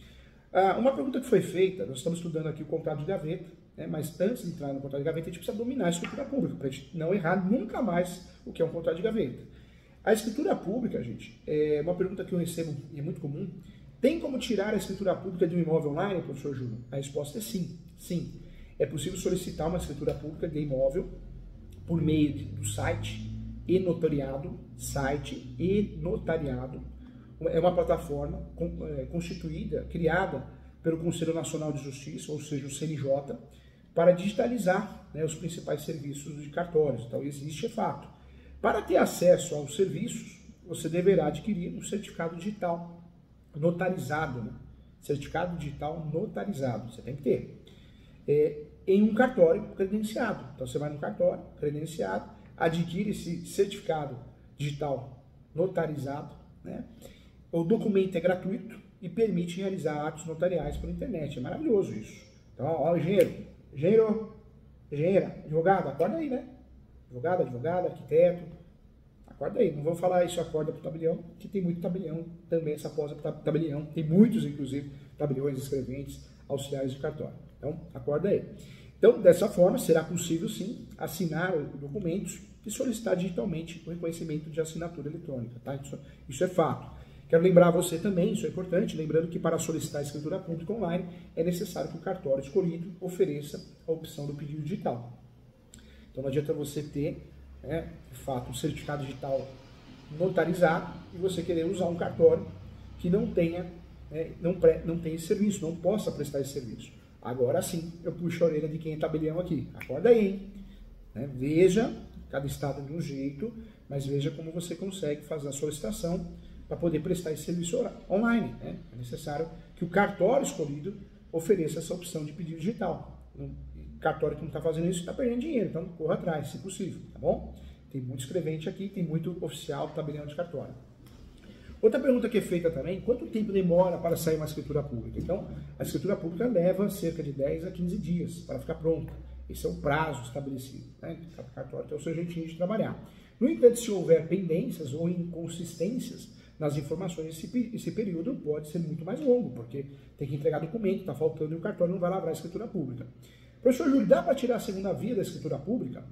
Uma pergunta que foi feita, nós estamos estudando aqui o contrato de gaveta, né? Mas antes de entrar no contrato de gaveta, a gente precisa dominar a escritura pública, para a gente não errar nunca mais o que é um contrato de gaveta. A escritura pública, gente, é uma pergunta que eu recebo e é muito comum. Tem como tirar a escritura pública de um imóvel online, professor Júlio? A resposta é sim, sim. É possível solicitar uma escritura pública de imóvel por meio do site e-notariado, é uma plataforma constituída, criada pelo Conselho Nacional de Justiça, ou seja, o CNJ, para digitalizar, né, os principais serviços de cartórios. Então, existe, é fato. Para ter acesso aos serviços, você deverá adquirir um certificado digital notarizado, né? Certificado digital notarizado, você tem que ter. Em um cartório credenciado. Então, você vai no cartório credenciado, adquire esse certificado digital notarizado, né? O documento é gratuito e permite realizar atos notariais pela internet. É maravilhoso isso. Então, ó, engenheira, advogado, acorda aí, né? Advogado, arquiteto, acorda aí. Não vou falar isso, acorda para o tabelião, que tem muito tabelião também, essa pós para tabelião. Tem muitos, inclusive, tabeliões, escreventes, auxiliares de cartório. Então, acorda aí. Então, dessa forma, será possível, sim, assinar documentos e solicitar digitalmente o reconhecimento de assinatura eletrônica, tá? Isso é fato. Quero lembrar você também, isso é importante, lembrando que para solicitar a escritura pública online é necessário que o cartório escolhido ofereça a opção do pedido digital. Então não adianta você ter, de fato, um certificado digital notarizado e você querer usar um cartório que não tenha, não tenha esse serviço, não possa prestar esse serviço. Agora sim, eu puxo a orelha de quem é tabelião aqui. Acorda aí, hein? Veja, cada estado de um jeito, mas veja como você consegue fazer a solicitação para poder prestar esse serviço online. É necessário que o cartório escolhido ofereça essa opção de pedido digital. O cartório que não está fazendo isso está perdendo dinheiro, então corra atrás, se possível, tá bom? Tem muito escrevente aqui, tem muito oficial tabelião de cartório. Outra pergunta que é feita também, quanto tempo demora para sair uma escritura pública? Então, a escritura pública leva cerca de 10 a 15 dias para ficar pronta. Esse é o prazo estabelecido. Cada cartório tem o seu jeitinho de trabalhar. No entanto, se houver pendências ou inconsistências nas informações, esse período pode ser muito mais longo, porque tem que entregar documento, está faltando e o cartório não vai lavrar a escritura pública. Professor Júlio, dá para tirar a segunda via da escritura pública?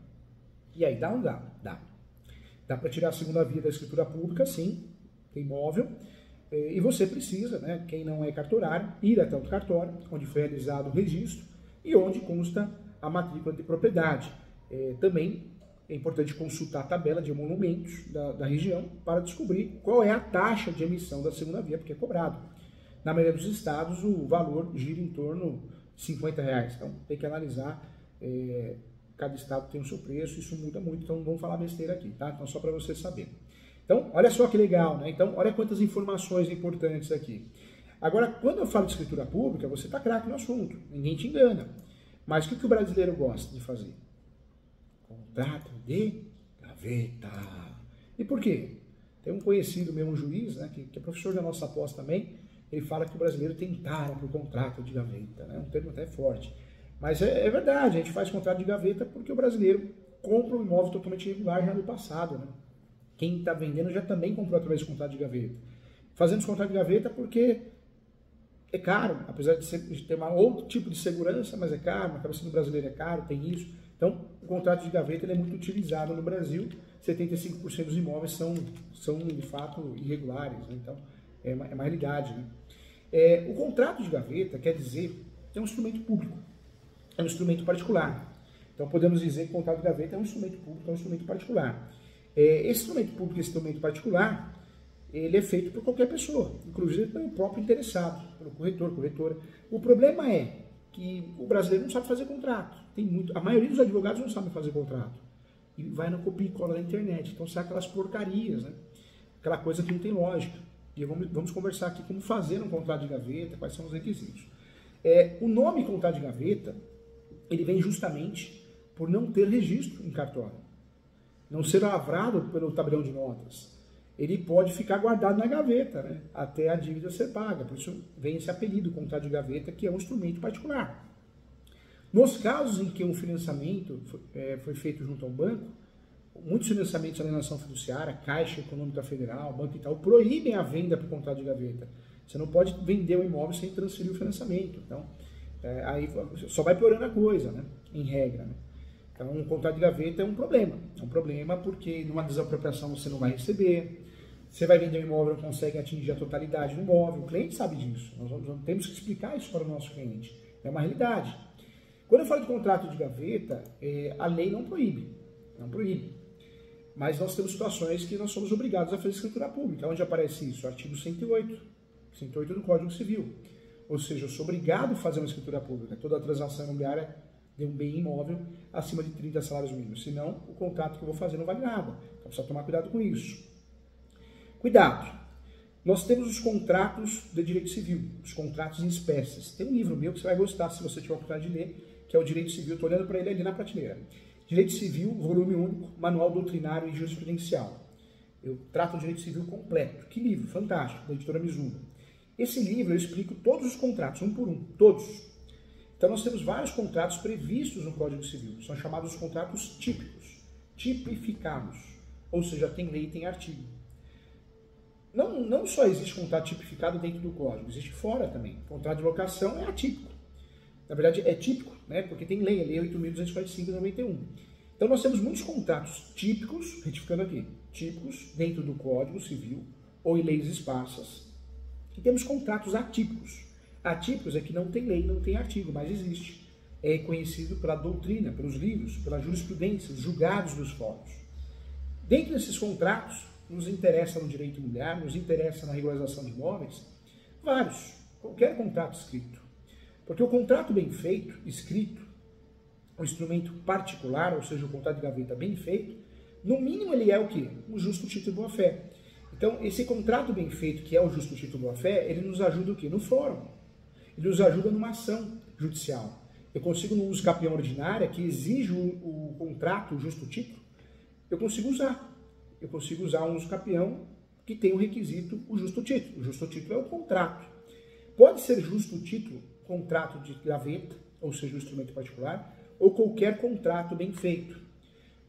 E aí, dá ou não dá? Dá. Dá para tirar a segunda via da escritura pública, sim, tem imóvel, e você precisa, quem não é cartorário, ir até o cartório, onde foi realizado o registro e onde consta a matrícula de propriedade. Também é importante consultar a tabela de emolumentos da região para descobrir qual é a taxa de emissão da segunda via, porque é cobrado. Na maioria dos estados, o valor gira em torno de R$50. Então, tem que analisar, cada estado tem o seu preço, isso muda muito, então não vamos falar besteira aqui, tá? Então, só para você saber. Então, olha só que legal, né? Então, olha quantas informações importantes aqui. Agora, quando eu falo de escritura pública, você está craque no assunto, ninguém te engana. Mas o que o brasileiro gosta de fazer? Contrato de gaveta. E por quê? Tem um conhecido meu, um juiz, que é professor da nossa pós também, ele fala que o brasileiro tem tara para o contrato de gaveta, um termo até forte. Mas é verdade, a gente faz contrato de gaveta porque o brasileiro compra um imóvel totalmente irregular já no passado. Quem está vendendo já também comprou através de contrato de gaveta. Fazemos contrato de gaveta porque é caro, apesar de ter outro tipo de segurança, mas é caro, na cabeça do brasileiro é caro, tem isso. Então, o contrato de gaveta ele é muito utilizado no Brasil, 75% dos imóveis são de fato irregulares, então é uma realidade. O contrato de gaveta quer dizer que é um instrumento público, é um instrumento particular. Então, podemos dizer que o contrato de gaveta é um instrumento público, é um instrumento particular. Esse instrumento público, esse instrumento particular, ele é feito por qualquer pessoa, inclusive pelo próprio interessado, pelo corretor, corretora. O problema é que o brasileiro não sabe fazer contrato. A maioria dos advogados não sabem fazer contrato. E vai na copia e cola da internet. Então sai aquelas porcarias, aquela coisa que não tem lógica. E vamos conversar aqui como fazer um contrato de gaveta, quais são os requisitos. O nome contrato de gaveta, ele vem justamente por não ter registro em cartório. Não ser lavrado pelo tabelião de notas. Ele pode ficar guardado na gaveta, até a dívida ser paga. Por isso vem esse apelido, contrato de gaveta, que é um instrumento particular. Nos casos em que um financiamento foi feito junto ao banco, muitos financiamentos de alienação fiduciária, Caixa Econômica Federal, Banco Itaú, proíbem a venda por contrato de gaveta. Você não pode vender o imóvel sem transferir o financiamento. Então, aí só vai piorando a coisa, em regra. Então, um contrato de gaveta é um problema. É um problema porque numa desapropriação você não vai receber, você vai vender o imóvel e não consegue atingir a totalidade do imóvel. O cliente sabe disso. Nós temos que explicar isso para o nosso cliente. É uma realidade. Quando eu falo de contrato de gaveta, a lei não proíbe. Não proíbe. Mas nós temos situações que nós somos obrigados a fazer escritura pública. Onde aparece isso? Artigo 108. 108 do Código Civil. Ou seja, eu sou obrigado a fazer uma escritura pública. Toda transação imobiliária de um bem imóvel acima de 30 salários mínimos. Senão, o contrato que eu vou fazer não vale nada. Então, precisa tomar cuidado com isso. Cuidado. Nós temos os contratos de direito civil, os contratos em espécies. Tem um livro meu que você vai gostar, se você tiver a oportunidade de ler, que é o Direito Civil. Estou olhando para ele ali na prateleira. Direito Civil, volume único, manual doutrinário e jurisprudencial. Eu trato o direito civil completo. Que livro fantástico, da editora Mizuno. Esse livro eu explico todos os contratos, um por um, todos. Então, nós temos vários contratos previstos no Código Civil. São chamados contratos típicos, tipificados. Ou seja, tem lei e tem artigo. Não só existe contrato tipificado dentro do Código, existe fora também. O contrato de locação é atípico. Na verdade, é típico, porque tem lei, a Lei 8.245 de 91. Então, nós temos muitos contratos típicos, retificando aqui, típicos dentro do Código Civil ou em leis esparsas. E temos contratos atípicos. Atípicos é que não tem lei, não tem artigo, mas existe. É conhecido pela doutrina, pelos livros, pela jurisprudência, os julgados dos fóruns. Dentro desses contratos, nos interessa no direito imobiliário, nos interessa na regularização de imóveis, vários, qualquer contrato escrito. Porque o contrato bem feito, escrito, um instrumento particular, ou seja, o contrato de gaveta bem feito, no mínimo ele é o quê? Um justo título de boa-fé. Então, esse contrato bem feito, que é o justo título de boa-fé, ele nos ajuda o quê? No fórum. Ele nos ajuda numa ação judicial. Eu consigo, no uso capião ordinária, que exige o contrato, o justo título, eu consigo usar. Eu consigo usar um uso capião que tem o requisito, o justo título. O justo título é o contrato. Pode ser justo título, contrato de gaveta, ou seja, um instrumento particular, ou qualquer contrato bem feito.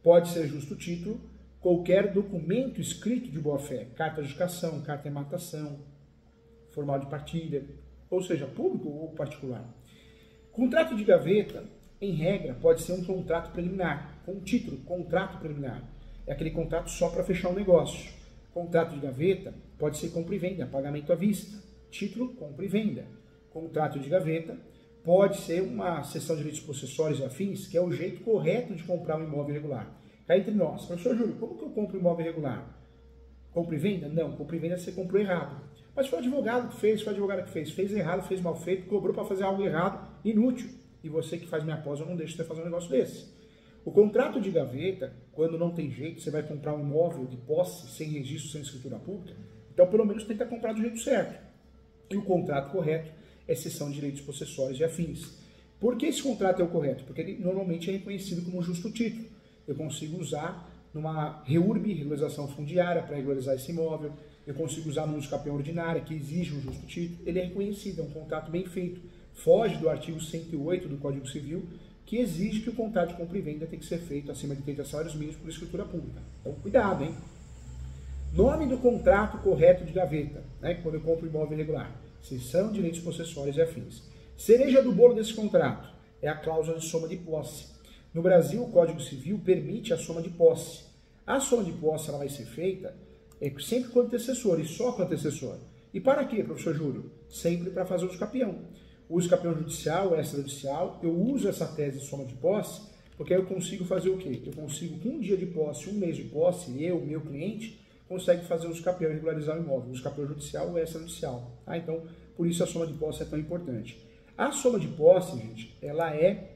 Pode ser justo título, qualquer documento escrito de boa-fé, carta de educação, carta de matação, formal de partilha, ou seja, público ou particular. Contrato de gaveta, em regra, pode ser um contrato preliminar, com título, contrato preliminar. É aquele contrato só para fechar um negócio. Contrato de gaveta pode ser compra e venda, pagamento à vista. Título, compra e venda. Contrato de gaveta pode ser uma cessão de direitos possessórios e afins, que é o jeito correto de comprar um imóvel irregular. Cá entre nós, professor Júlio, como que eu compro um imóvel irregular? Compra e venda? Não, compra e venda você comprou errado. Mas foi o advogado que fez, fez errado, fez mal feito, cobrou para fazer algo errado, inútil. E você que faz minha pós, eu não deixo você fazer um negócio desse. O contrato de gaveta, quando não tem jeito, você vai comprar um imóvel de posse, sem registro, sem escritura pública, então pelo menos tenta comprar do jeito certo. E o contrato correto é cessão de direitos possessórios e afins. Por que esse contrato é o correto? Porque ele normalmente é reconhecido como justo título. Eu consigo usar numa REURB, regularização fundiária, para regularizar esse imóvel. Eu consigo usar no uso capião ordinária, que exige um justo título. Ele é reconhecido, é um contrato bem feito. Foge do artigo 108 do Código Civil, que exige que o contrato de compra e venda tem que ser feito acima de 30 salários mínimos por escritura pública. Então, cuidado, hein? Nome do contrato correto de gaveta, né? Quando eu compro imóvel irregular. Cessão de direitos possessórios e afins. Cereja do bolo desse contrato é a cláusula de soma de posse. No Brasil, o Código Civil permite a soma de posse. A soma de posse ela vai ser feita sempre com o antecessor, e só com o antecessor. E para quê, professor Júlio? Sempre para fazer uso capião. O uso capião judicial, extrajudicial, eu uso essa tese de soma de posse, porque aí eu consigo fazer o quê? Eu consigo, com um dia de posse, um mês de posse, eu, meu cliente, consegue fazer o uso capião e regularizar o imóvel. O uso capião judicial ou extrajudicial. Tá? Então, por isso a soma de posse é tão importante. A soma de posse, gente, ela é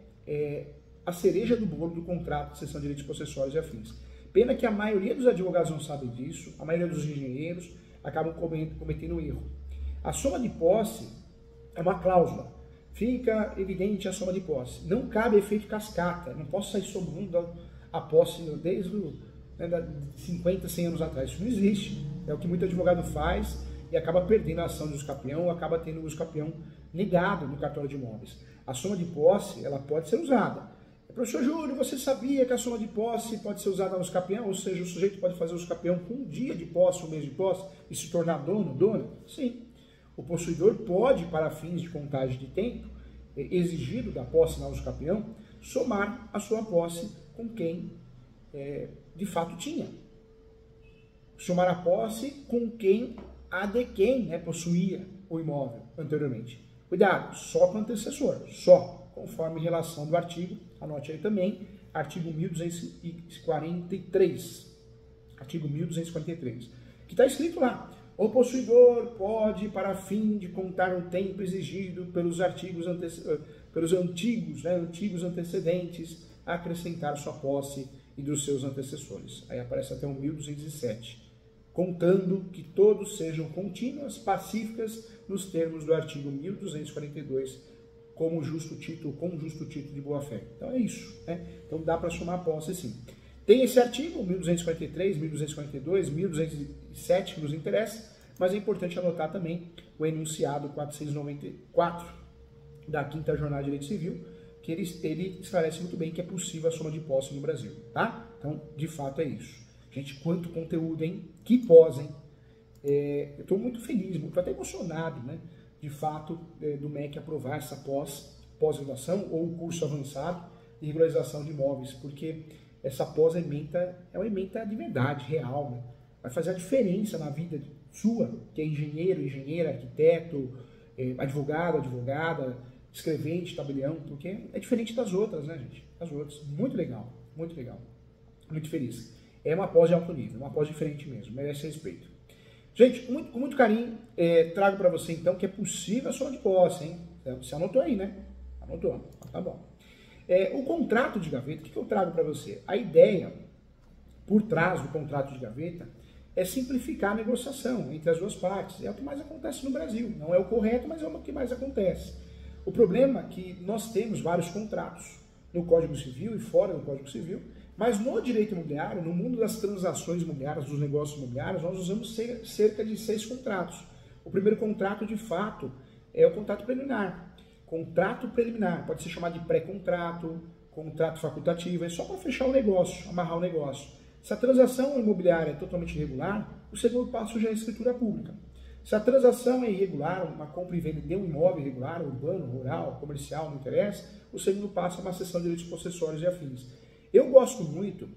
a cereja do bolo do contrato de cessão de direitos possessórios e afins. Pena que a maioria dos advogados não sabem disso, a maioria dos engenheiros acabam cometendo erro. A soma de posse é uma cláusula. Fica evidente a soma de posse. Não cabe efeito cascata. Não posso sair somando a posse desde 50, 100 anos atrás. Isso não existe. É o que muito advogado faz e acaba perdendo a ação de uso capião ou acaba tendo o uso capião negado no cartório de imóveis. A soma de posse, ela pode ser usada. Professor Júlio, você sabia que a soma de posse pode ser usada no uso capião? Ou seja, o sujeito pode fazer o uso capião com um dia de posse, um mês de posse e se tornar dono, dona? Sim. O possuidor pode, para fins de contagem de tempo, exigido da posse na uso capião, somar a sua posse com quem de fato tinha. Somar a posse com quem possuía o imóvel anteriormente. Cuidado, só com o antecessor, só, conforme relação do artigo, anote aí também, artigo 1243. Artigo 1243. Que está escrito lá. O possuidor pode, para fim de contar o tempo exigido pelos antigos antecedentes, acrescentar sua posse e dos seus antecessores. Aí aparece até o 1207. Contando que todos sejam contínuas, pacíficas, nos termos do artigo 1242, com justo título de boa-fé. Então é isso, né? Então dá para somar a posse sim. Tem esse artigo, 1243, 1242, 1207, que nos interessa, mas é importante anotar também o enunciado 494 da 5ª Jornada de Direito Civil, que ele esclarece muito bem que é possível a soma de posse no Brasil, tá? Então, de fato, é isso. Gente, quanto conteúdo, hein? Que pós, hein? Eu estou muito feliz, muito até emocionado, né? De fato, do MEC aprovar essa pós-graduação ou o curso avançado de regularização de imóveis, porque essa pós-ementa é uma ementa de verdade, real, né? Vai fazer a diferença na vida sua, que é engenheiro, engenheira, arquiteto, advogado, advogada, escrevente, tabelião, porque é diferente das outras, né, gente? As outras. Muito legal, muito legal. Muito feliz. É uma pós de alto nível, uma pós diferente mesmo, merece respeito. Gente, com muito carinho, trago para você então que é possível a soma de posse, hein? Você anotou aí, né? Anotou, tá bom. O contrato de gaveta, o que eu trago para você? A ideia por trás do contrato de gaveta é simplificar a negociação entre as duas partes. É o que mais acontece no Brasil. Não é o correto, mas é o que mais acontece. O problema é que nós temos vários contratos no Código Civil e fora do Código Civil, mas no direito imobiliário, no mundo das transações imobiliárias, dos negócios imobiliários, nós usamos cerca de 6 contratos. O primeiro contrato, de fato, é o contrato preliminar. Contrato preliminar, pode ser chamado de pré-contrato, contrato facultativo, é só para fechar o negócio, amarrar o negócio. Se a transação imobiliária é totalmente irregular, o segundo passo já é a escritura pública. Se a transação é irregular, uma compra e venda de um imóvel irregular, urbano, rural, comercial, não interessa, o segundo passo é uma cessão de direitos possessórios e afins. Eu gosto muito,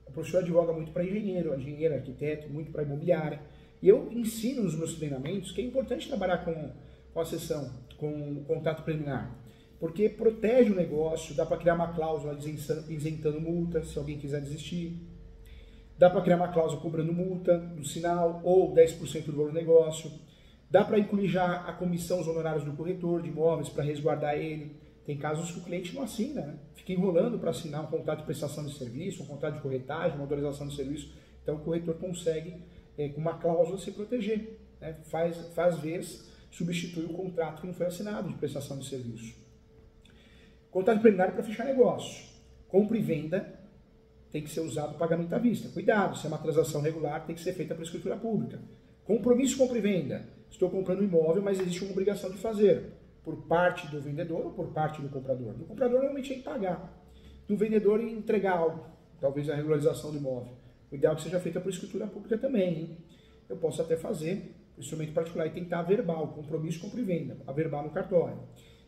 o professor advoga muito para engenheiro, arquiteto, muito para imobiliária, e eu ensino nos meus treinamentos que é importante trabalhar com a cessão, com o contrato preliminar, porque protege o negócio, dá para criar uma cláusula isentando multa, se alguém quiser desistir, dá para criar uma cláusula cobrando multa do sinal ou 10% do valor do negócio, dá para incluir já a comissão, os honorários do corretor de imóveis para resguardar ele. Tem casos que o cliente não assina, né? Fica enrolando para assinar um contrato de prestação de serviço, um contrato de corretagem, uma autorização de serviço. Então o corretor consegue, com uma cláusula, se proteger. Né? Faz vez, substitui o contrato que não foi assinado de prestação de serviço. Contrato preliminar para fechar negócio. Compra e venda tem que ser usado o pagamento à vista. Cuidado, se é uma transação regular, tem que ser feita por escritura pública. Compromisso compra e venda. Estou comprando um imóvel, mas existe uma obrigação de fazer. Por parte do vendedor ou por parte do comprador? Do comprador, normalmente, é em pagar. Do vendedor, em entregar algo. Talvez a regularização do imóvel. O ideal é que seja feita por escritura pública também. Hein? Eu posso até fazer instrumento particular e tentar verbal, compromisso, compra e venda. A verbal no cartório.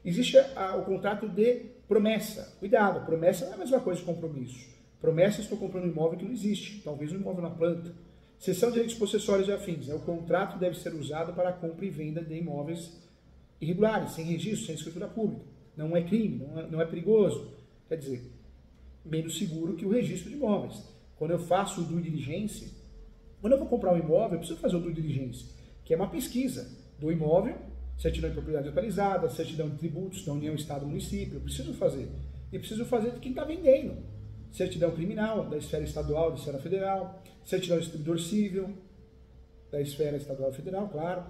Existe o contrato de promessa. Cuidado, promessa não é a mesma coisa que compromisso. Promessa, estou comprando um imóvel que não existe. Talvez um imóvel na planta. Cessão de direitos possessórios e afins. O contrato deve ser usado para a compra e venda de imóveis irregulares, sem registro, sem escritura pública. Não é crime, não é perigoso. Quer dizer, menos seguro que o registro de imóveis. Quando eu faço o due diligence, quando eu vou comprar um imóvel, eu preciso fazer o due diligence, que é uma pesquisa do imóvel, certidão de propriedade atualizada, certidão de tributos da União, Estado, Município. Eu preciso fazer. E preciso fazer de quem está vendendo. Certidão criminal, da esfera estadual, da esfera federal. Certidão de distribuidor civil, da esfera estadual e federal, claro.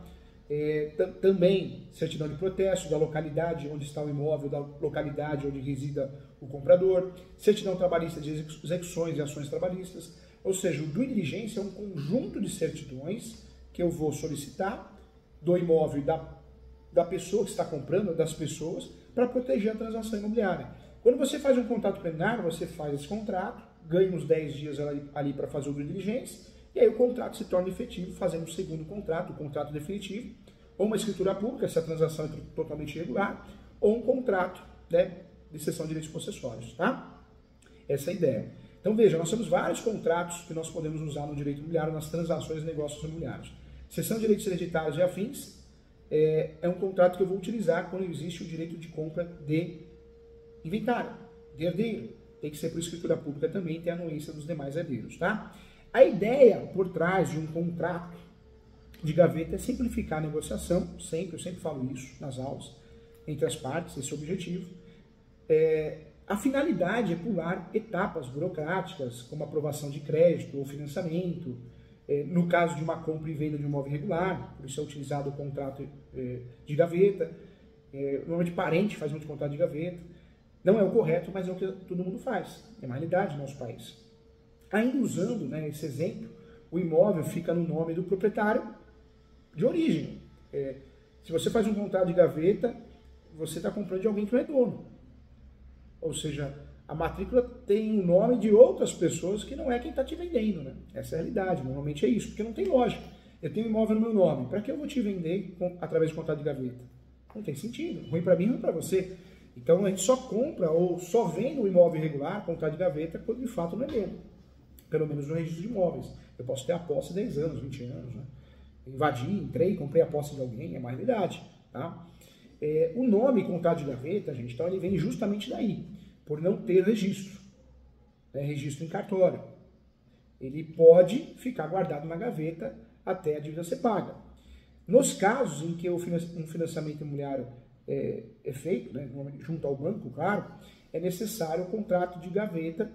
Também certidão de protesto da localidade onde está o imóvel, da localidade onde resida o comprador, certidão trabalhista de execuções e ações trabalhistas, ou seja, o due diligence é um conjunto de certidões que eu vou solicitar do imóvel e da pessoa que está comprando, das pessoas, para proteger a transação imobiliária. Quando você faz um contrato preliminar, você faz esse contrato, ganha uns 10 dias ali para fazer o due diligence, e aí o contrato se torna efetivo, fazendo um segundo contrato, o contrato definitivo, ou uma escritura pública, se a transação é totalmente irregular, ou um contrato, né, de cessão de direitos possessórios, tá? Essa é a ideia. Então veja, nós temos vários contratos que nós podemos usar no direito imobiliário, nas transações e negócios imobiliários. Cessão de direitos hereditários e afins é um contrato que eu vou utilizar quando existe o direito de compra de inventário, de herdeiro. Tem que ser por escritura pública também, ter a anuência dos demais herdeiros, tá? A ideia por trás de um contrato de gaveta é simplificar a negociação, eu sempre falo isso nas aulas, entre as partes, esse é o objetivo. A finalidade é pular etapas burocráticas, como aprovação de crédito ou financiamento, no caso de uma compra e venda de um imóvel irregular, por isso é utilizado o contrato de gaveta, normalmente parente faz muito contrato de gaveta, não é o correto, mas é o que todo mundo faz, é uma realidade no nosso país. Ainda usando, né, esse exemplo, o imóvel fica no nome do proprietário de origem. Se você faz um contrato de gaveta, você está comprando de alguém que não é dono. Ou seja, a matrícula tem o nome de outras pessoas que não é quem está te vendendo. Né? Essa é a realidade, normalmente é isso, porque não tem lógica. Eu tenho um imóvel no meu nome, para que eu vou te vender através de contrato de gaveta? Não tem sentido, ruim para mim, ruim para você. Então a gente só compra ou só vende um imóvel irregular, contrato de gaveta, quando de fato não é meu. Pelo menos no registro de imóveis. Eu posso ter a posse 10 anos, 20 anos, né? invadi, entrei, comprei a posse de alguém, é uma realidade. Tá? O nome contrato de gaveta, gente, então ele vem justamente daí, por não ter registro, registro em cartório. Ele pode ficar guardado na gaveta até a dívida ser paga. Nos casos em que um financiamento imobiliário é feito, né, junto ao banco, claro, é necessário o contrato de gaveta,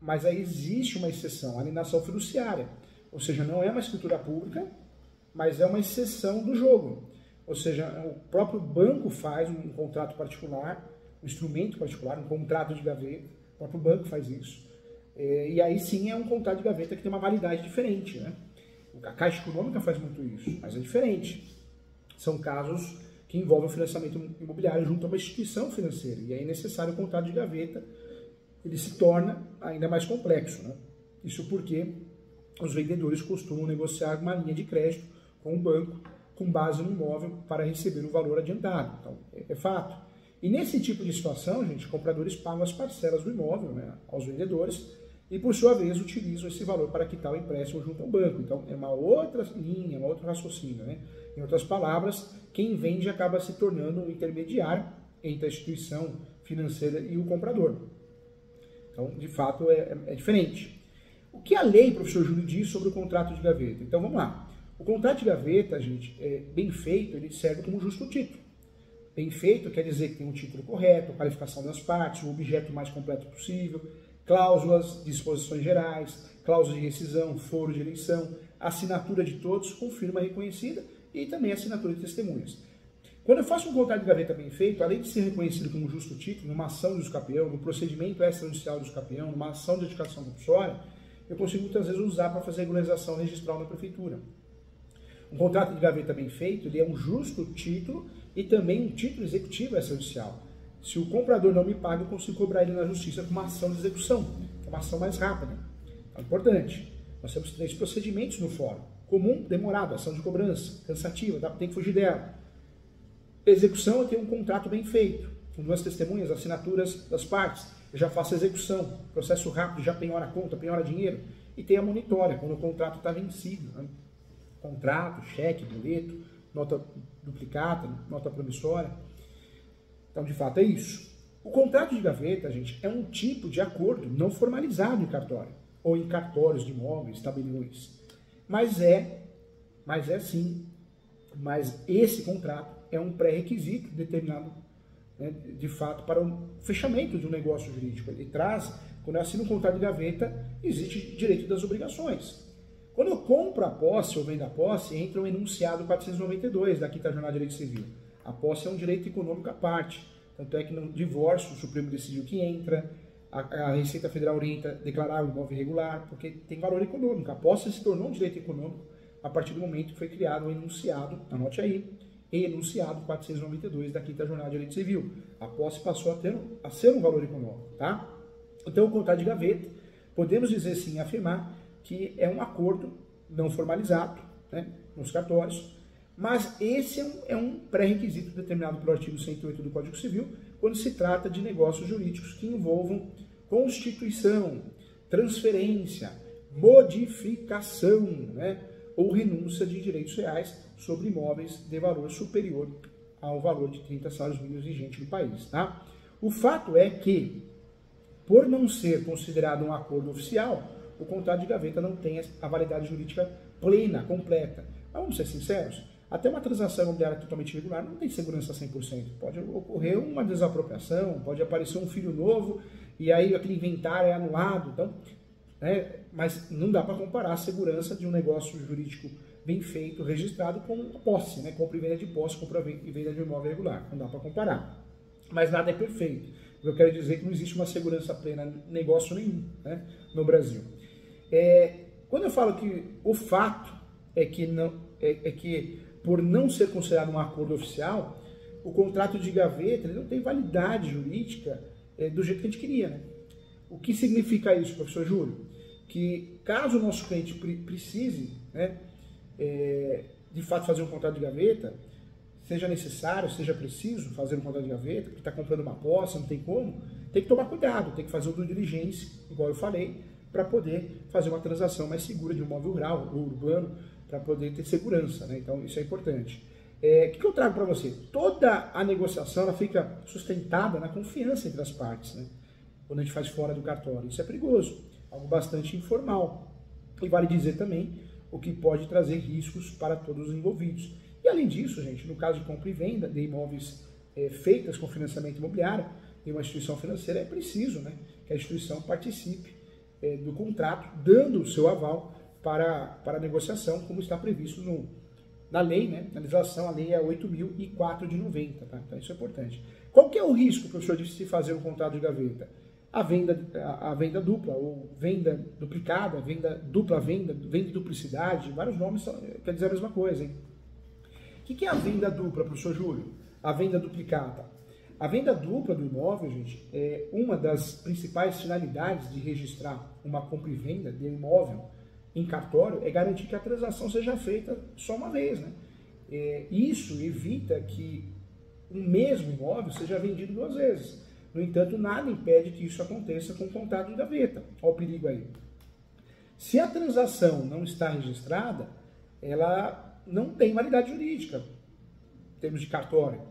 mas aí existe uma exceção, a alienação fiduciária. Ou seja, não é uma escritura pública, mas é uma exceção do jogo. Ou seja, o próprio banco faz um contrato particular, um instrumento particular, um contrato de gaveta, o próprio banco faz isso. E aí sim é um contrato de gaveta que tem uma validade diferente, né? A Caixa Econômica faz muito isso, mas é diferente. São casos que envolvem o financiamento imobiliário junto a uma instituição financeira. E aí é necessário o contrato de gaveta, ele se torna ainda mais complexo, né? Isso porque os vendedores costumam negociar uma linha de crédito com o banco com base no imóvel para receber o valor adiantado. Então, é fato. E nesse tipo de situação, gente, compradores pagam as parcelas do imóvel, né, aos vendedores e, por sua vez, utilizam esse valor para quitar o empréstimo junto ao banco. Então, é uma outra linha, um outro raciocínio, né? Em outras palavras, quem vende acaba se tornando um intermediário entre a instituição financeira e o comprador. Então, de fato, é diferente. O que a lei, professor Júlio, diz sobre o contrato de gaveta? Então, vamos lá. O contrato de gaveta, gente, bem feito, ele serve como justo título. Bem feito quer dizer que tem um título correto, qualificação das partes, o objeto mais completo possível, cláusulas, disposições gerais, cláusulas de rescisão, foro de eleição, assinatura de todos com firma reconhecida e também assinatura de testemunhas. Quando eu faço um contrato de gaveta bem feito, além de ser reconhecido como justo título, numa ação de usucapião, no procedimento extrajudicial de usucapião, numa ação de edificação compulsória, eu consigo muitas vezes usar para fazer regularização registral na prefeitura. Um contrato de gaveta bem feito, ele é um justo título e também um título executivo extrajudicial. Se o comprador não me paga, eu consigo cobrar ele na justiça com uma ação de execução, que é uma ação mais rápida. É importante. Nós temos 3 procedimentos no fórum. Comum, demorado, ação de cobrança, cansativa, tem que fugir dela. Execução é ter um contrato bem feito, com 2 testemunhas, assinaturas das partes. Eu já faço a execução, processo rápido, já penhora a conta, penhora dinheiro. E tem a monitória, quando o contrato está vencido, né? Contrato, cheque, boleto, nota duplicata, nota promissória. Então, de fato, é isso. O contrato de gaveta, gente, é um tipo de acordo não formalizado em cartório, ou em cartórios de imóveis, tabeliões. Mas esse contrato é um pré-requisito determinado, né, de fato, para o fechamento de um negócio jurídico. Ele traz, quando eu assino um contrato de gaveta, existe direito das obrigações. Quando eu compro a posse ou vendo a posse, entra o enunciado 492 da 5ª Jornada de Direito Civil. A posse é um direito econômico à parte. Tanto é que no divórcio o Supremo decidiu que entra, a Receita Federal orienta declarar o imóvel irregular, porque tem valor econômico. A posse se tornou um direito econômico a partir do momento que foi criado o enunciado, anote aí, enunciado 492 da 5ª Jornada de Direito Civil. A posse passou a ser um valor econômico, tá? Então, o contrato de gaveta, podemos dizer sim, afirmar que é um acordo não formalizado, né, nos cartórios, mas esse é um pré-requisito determinado pelo artigo 108 do Código Civil, quando se trata de negócios jurídicos que envolvam constituição, transferência, modificação, né, ou renúncia de direitos reais sobre imóveis de valor superior ao valor de 30 salários mínimos vigente no país. Tá? O fato é que, por não ser considerado um acordo oficial, o contrato de gaveta não tem a validade jurídica plena, completa. Mas vamos ser sinceros, até uma transação imobiliária totalmente irregular não tem segurança 100%. Pode ocorrer uma desapropriação, pode aparecer um filho novo e aí aquele inventário é anulado. Então, né, mas não dá para comparar a segurança de um negócio jurídico bem feito, registrado, com a posse, né, compra e venda de posse, compra e venda de um imóvel irregular. Não dá para comparar. Mas nada é perfeito. Eu quero dizer que não existe uma segurança plena em negócio nenhum, né, no Brasil. Quando eu falo que o fato é que por não ser considerado um acordo oficial, o contrato de gaveta ele não tem validade jurídica do jeito que a gente queria. Né? O que significa isso, professor Júlio? Que caso o nosso cliente precise, né, de fato fazer um contrato de gaveta, seja necessário, seja preciso fazer um contrato de gaveta, porque está comprando uma posse, não tem como, tem que tomar cuidado, tem que fazer o due diligence, igual eu falei, para poder fazer uma transação mais segura de um imóvel rural ou urbano, para poder ter segurança, né? Então isso é importante. O que eu trago para você? Toda a negociação ela fica sustentada na confiança entre as partes, né? Quando a gente faz fora do cartório. Isso é perigoso, algo bastante informal. E vale dizer também o que pode trazer riscos para todos os envolvidos. E além disso, gente, no caso de compra e venda de imóveis feitas com financiamento imobiliário em uma instituição financeira, é preciso, né, que a instituição participe do contrato, dando o seu aval para a negociação, como está previsto na lei, né, na legislação, a lei é 8.004 de 90, tá? Então isso é importante. Qual que é o risco, professor, de se fazer um contrato de gaveta? A venda dupla, ou venda duplicada, venda dupla venda de duplicidade, vários nomes quer dizer a mesma coisa, hein? O que é a venda dupla, professor Júlio? A venda duplicada. A venda dupla do imóvel, gente, é uma das principais finalidades de registrar uma compra e venda de imóvel em cartório, é garantir que a transação seja feita só uma vez, né? Isso evita que um mesmo imóvel seja vendido duas vezes. No entanto, nada impede que isso aconteça com o contrato de gaveta. Olha o perigo aí. Se a transação não está registrada, ela não tem validade jurídica, em termos de cartório.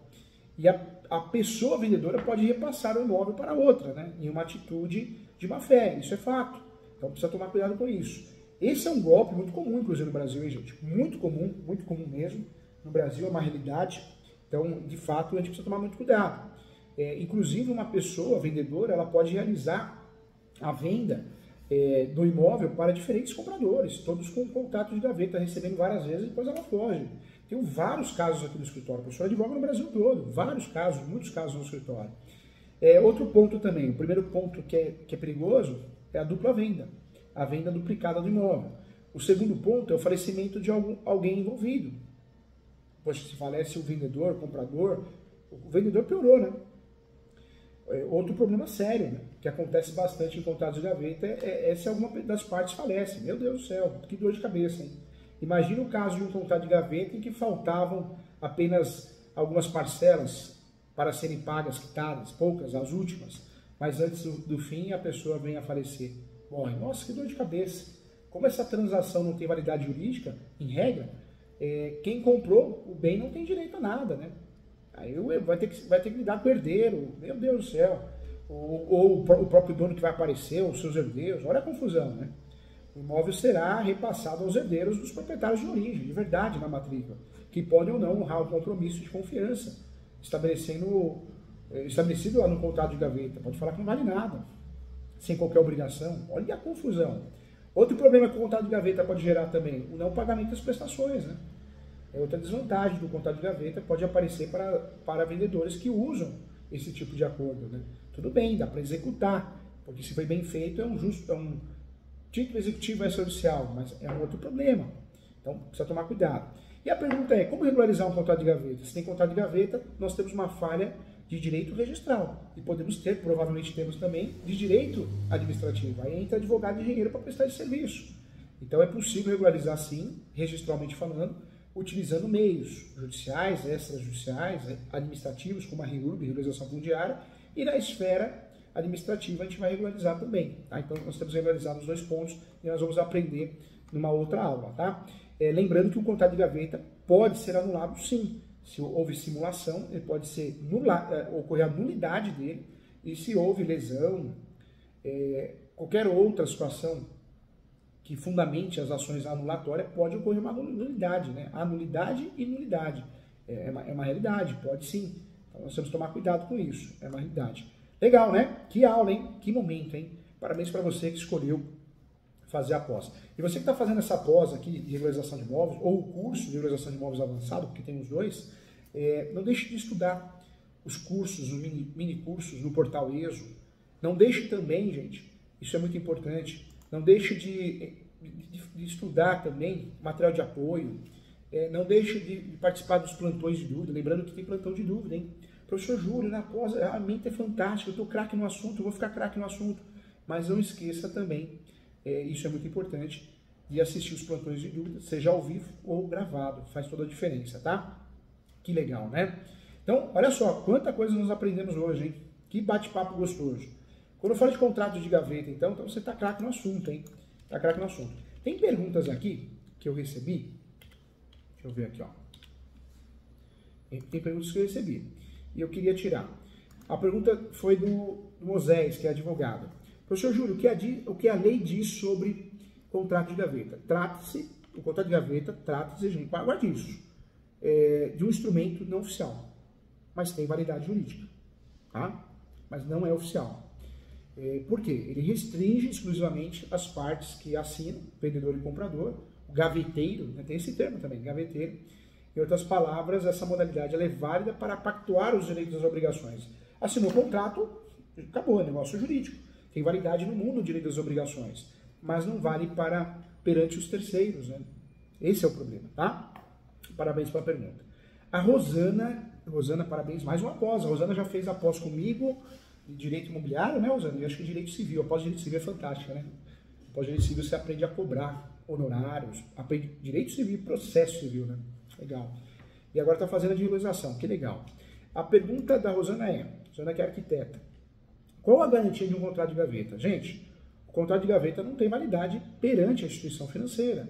E a pessoa vendedora pode repassar o imóvel para outra, né, em uma atitude de má-fé. Isso é fato. Então precisa tomar cuidado com isso. Esse é um golpe muito comum, inclusive no Brasil, hein, gente? Muito comum mesmo. No Brasil é uma realidade. Então, de fato, a gente precisa tomar muito cuidado. Inclusive, uma pessoa vendedora, ela pode realizar a venda do imóvel para diferentes compradores, todos com contato de gaveta, recebendo várias vezes e depois ela foge. Tenho vários casos aqui no escritório, o professor advoga no Brasil todo, vários casos, muitos casos no escritório. Outro ponto também, o primeiro ponto que é perigoso é a dupla venda, a venda duplicada do imóvel. O segundo ponto é o falecimento de alguém envolvido. Poxa, se falece o vendedor, o comprador, o vendedor piorou, né? Outro problema sério, né, que acontece bastante em contratos de gaveta é se alguma das partes falece. Meu Deus do céu, que dor de cabeça, hein? Imagina o caso de um contrato de gaveta em que faltavam apenas algumas parcelas para serem pagas, quitadas, poucas, as últimas, mas antes do fim a pessoa vem a falecer. Morre. Nossa, que dor de cabeça. Como essa transação não tem validade jurídica, em regra, quem comprou o bem não tem direito a nada, né? Aí vai ter que lidar com o herdeiro, meu Deus do céu, ou o próprio dono que vai aparecer, ou os seus herdeiros, olha a confusão, né? O imóvel será repassado aos herdeiros dos proprietários de origem, de verdade, na matrícula, que podem ou não honrar o compromisso de confiança estabelecido lá no contrato de gaveta. Pode falar que não vale nada, sem qualquer obrigação. Olha a confusão. Outro problema que o contrato de gaveta pode gerar também, o não pagamento das prestações, né? É outra desvantagem do contrato de gaveta, pode aparecer para vendedores que usam esse tipo de acordo, né? Tudo bem, dá para executar, porque se foi bem feito é um título executivo extrajudicial, mas é um outro problema. Então precisa tomar cuidado. E a pergunta é, como regularizar um contrato de gaveta? Se tem contrato de gaveta, nós temos uma falha de direito registral e podemos ter, provavelmente temos também, de direito administrativo. Aí entra advogado e engenheiro para prestar esse serviço. Então é possível regularizar sim, registralmente falando, utilizando meios judiciais, extrajudiciais, administrativos, como a REURB, regularização fundiária, e na esfera administrativa a gente vai regularizar também. Tá? Então nós temos regularizado os dois pontos e nós vamos aprender numa outra aula. Tá? Lembrando que o contrato de gaveta pode ser anulado sim. Se houve simulação, ele pode ser ocorrer a nulidade dele, e se houve lesão, qualquer outra situação que fundamente as ações anulatórias, pode ocorrer uma nulidade, né? Anulidade e nulidade. É uma realidade, pode sim. Então nós temos que tomar cuidado com isso, é uma realidade. Legal, né? Que aula, hein? Que momento, hein? Parabéns para você que escolheu fazer a pós. E você que está fazendo essa pós aqui de regularização de imóveis, ou o curso de regularização de imóveis avançado, porque tem os dois, não deixe de estudar os cursos, os mini cursos no portal ESO. Não deixe também, gente, isso é muito importante, não deixe de estudar também material de apoio, não deixe de participar dos plantões de dúvida, lembrando que tem plantão de dúvida, hein? Professor Júlio, na pós, a mente é fantástica, eu estou craque no assunto, eu vou ficar craque no assunto, mas não esqueça também, isso é muito importante, de assistir os plantões de dúvida, seja ao vivo ou gravado, faz toda a diferença, tá? Que legal, né? Então, olha só, quanta coisa nós aprendemos hoje, hein? Que bate-papo gostoso. Quando eu falo de contratos de gaveta, então você está craque no assunto, hein? Está craque no assunto. Tem perguntas aqui que eu recebi. Deixa eu ver aqui, ó. Tem perguntas que eu recebi. E eu queria tirar. A pergunta foi do Moisés, que é advogado. Professor Júlio, o que a lei diz sobre contrato de gaveta? O contrato de gaveta trata-se, gente, guarde isso, de um instrumento não oficial, mas tem validade jurídica, tá? Mas não é oficial. Por quê? Ele restringe exclusivamente as partes que assinam, vendedor e comprador, o gaveteiro, né? Tem esse termo também, gaveteiro. Em outras palavras, essa modalidade ela é válida para pactuar os direitos e as obrigações. Assinou o contrato, acabou, é negócio jurídico. Tem validade no mundo o direito das obrigações, mas não vale perante os terceiros, né? Esse é o problema, tá? Parabéns pela pergunta. A Rosana, parabéns, mais uma pós. A Rosana já fez a pós comigo de direito imobiliário, né, Rosana? Eu acho que direito civil, a pós de direito civil é fantástica, né? A pós de direito civil você aprende a cobrar honorários, aprende direito civil e processo civil, né? Legal. E agora está fazendo a de regularização, que legal. A pergunta da Rosana Rosana que é arquiteta. Qual a garantia de um contrato de gaveta? Gente, o contrato de gaveta não tem validade perante a instituição financeira,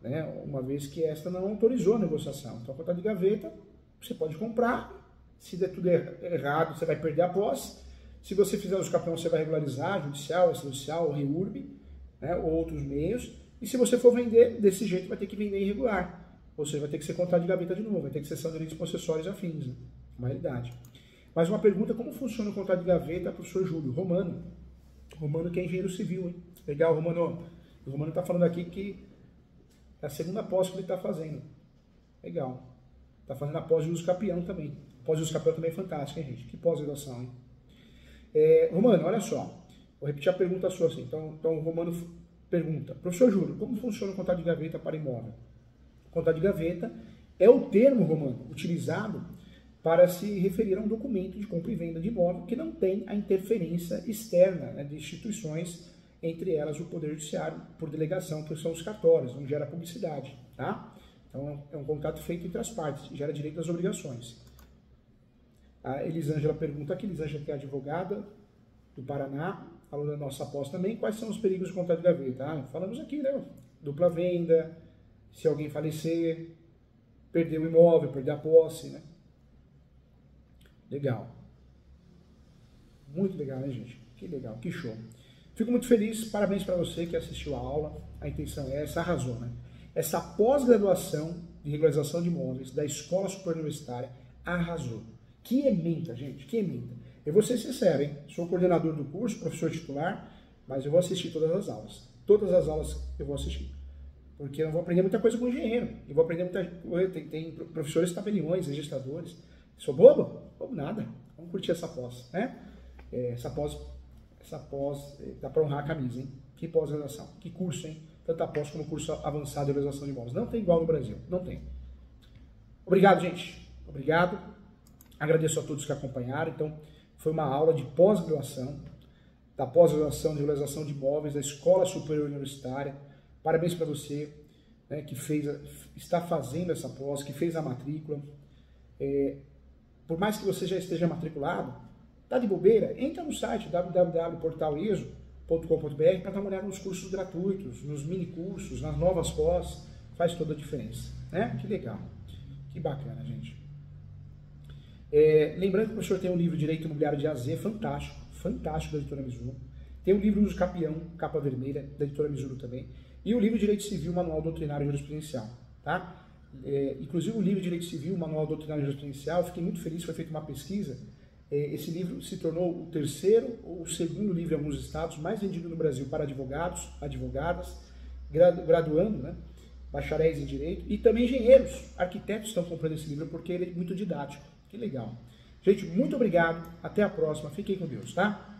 né? Uma vez que esta não autorizou a negociação. Então, o contrato de gaveta, você pode comprar, se der tudo errado, você vai perder a posse. Se você fizer os campeões, você vai regularizar, judicial, extrajudicial, REURB, né, ou outros meios. E se você for vender, desse jeito, vai ter que vender irregular. Ou seja, vai ter que ser contrato de gaveta de novo, vai ter que ser cessão de direitos possessórios e afins, né? Uma realidade. Mais uma pergunta, como funciona o contrato de gaveta, professor Júlio? Romano. Romano que é engenheiro civil, hein? Legal, Romano. O Romano está falando aqui que é a segunda pós que ele está fazendo. Legal. Está fazendo a pós de uso capião também. Pós de uso capião também é fantástico, hein, gente? Que pós-graduação, hein? Romano, olha só. Vou repetir a pergunta sua assim. Então o Romano pergunta, professor Júlio, como funciona o contrato de gaveta para imóvel? O contrato de gaveta é o termo, Romano, utilizado para se referir a um documento de compra e venda de imóvel que não tem a interferência externa, né, de instituições, entre elas o Poder Judiciário, por delegação, que são os cartórios, não gera publicidade, tá? Então é um contrato feito entre as partes, gera direito às obrigações. A Elisângela pergunta aqui, Elisângela que é advogada do Paraná, aluna da nossa pós também, quais são os perigos do contrato de gaveta? Falamos aqui, né? Dupla venda, se alguém falecer, perder o imóvel, perder a posse, né? Legal. Muito legal, né, gente? Que legal, que show. Fico muito feliz, parabéns para você que assistiu a aula. A intenção é essa, arrasou, né? Essa pós-graduação de regularização de imóveis da Escola Superior Universitária arrasou. Que ementa, gente, que ementa. Eu vou ser sincero, hein? Sou coordenador do curso, professor titular, mas eu vou assistir todas as aulas. Todas as aulas eu vou assistir. Porque eu vou aprender muita coisa com o engenheiro. Eu vou aprender muita coisa. Tem professores tabeliões, registradores. Sou bobo? Bobo nada. Vamos curtir essa pós, né? Essa pós dá para honrar a camisa, hein? Que pós-graduação, que curso, hein? Tanto a pós como curso avançado de realização de imóveis. Não tem igual no Brasil, não tem. Obrigado, gente. Obrigado. Agradeço a todos que acompanharam. Então, foi uma aula de pós-graduação, da pós-graduação de realização de imóveis da Escola Superior Universitária. Parabéns para você, né, que está fazendo essa pós, que fez a matrícula. Por mais que você já esteja matriculado, tá de bobeira, entra no site www.portaliso.com.br para dar uma olhada nos cursos gratuitos, nos mini cursos, nas novas pós, faz toda a diferença, né? Que legal, que bacana, gente. Lembrando que o professor tem um livro Direito Imobiliário de A a Z, fantástico, fantástico, da editora Mizuno. Tem o livro Uso Capião, capa vermelha, da editora Mizuno também. E o livro Direito Civil, Manual Doutrinário e Jurisprudencial, tá? Inclusive o livro Direito Civil, Manual Doutrinário e Jurisprudencial, fiquei muito feliz, foi feita uma pesquisa. Esse livro se tornou o terceiro ou o segundo livro em alguns estados mais vendido no Brasil para advogados, advogadas, graduando, né? Bacharéis em Direito, e também engenheiros, arquitetos estão comprando esse livro porque ele é muito didático. Que legal. Gente, muito obrigado, até a próxima, fiquem com Deus, tá?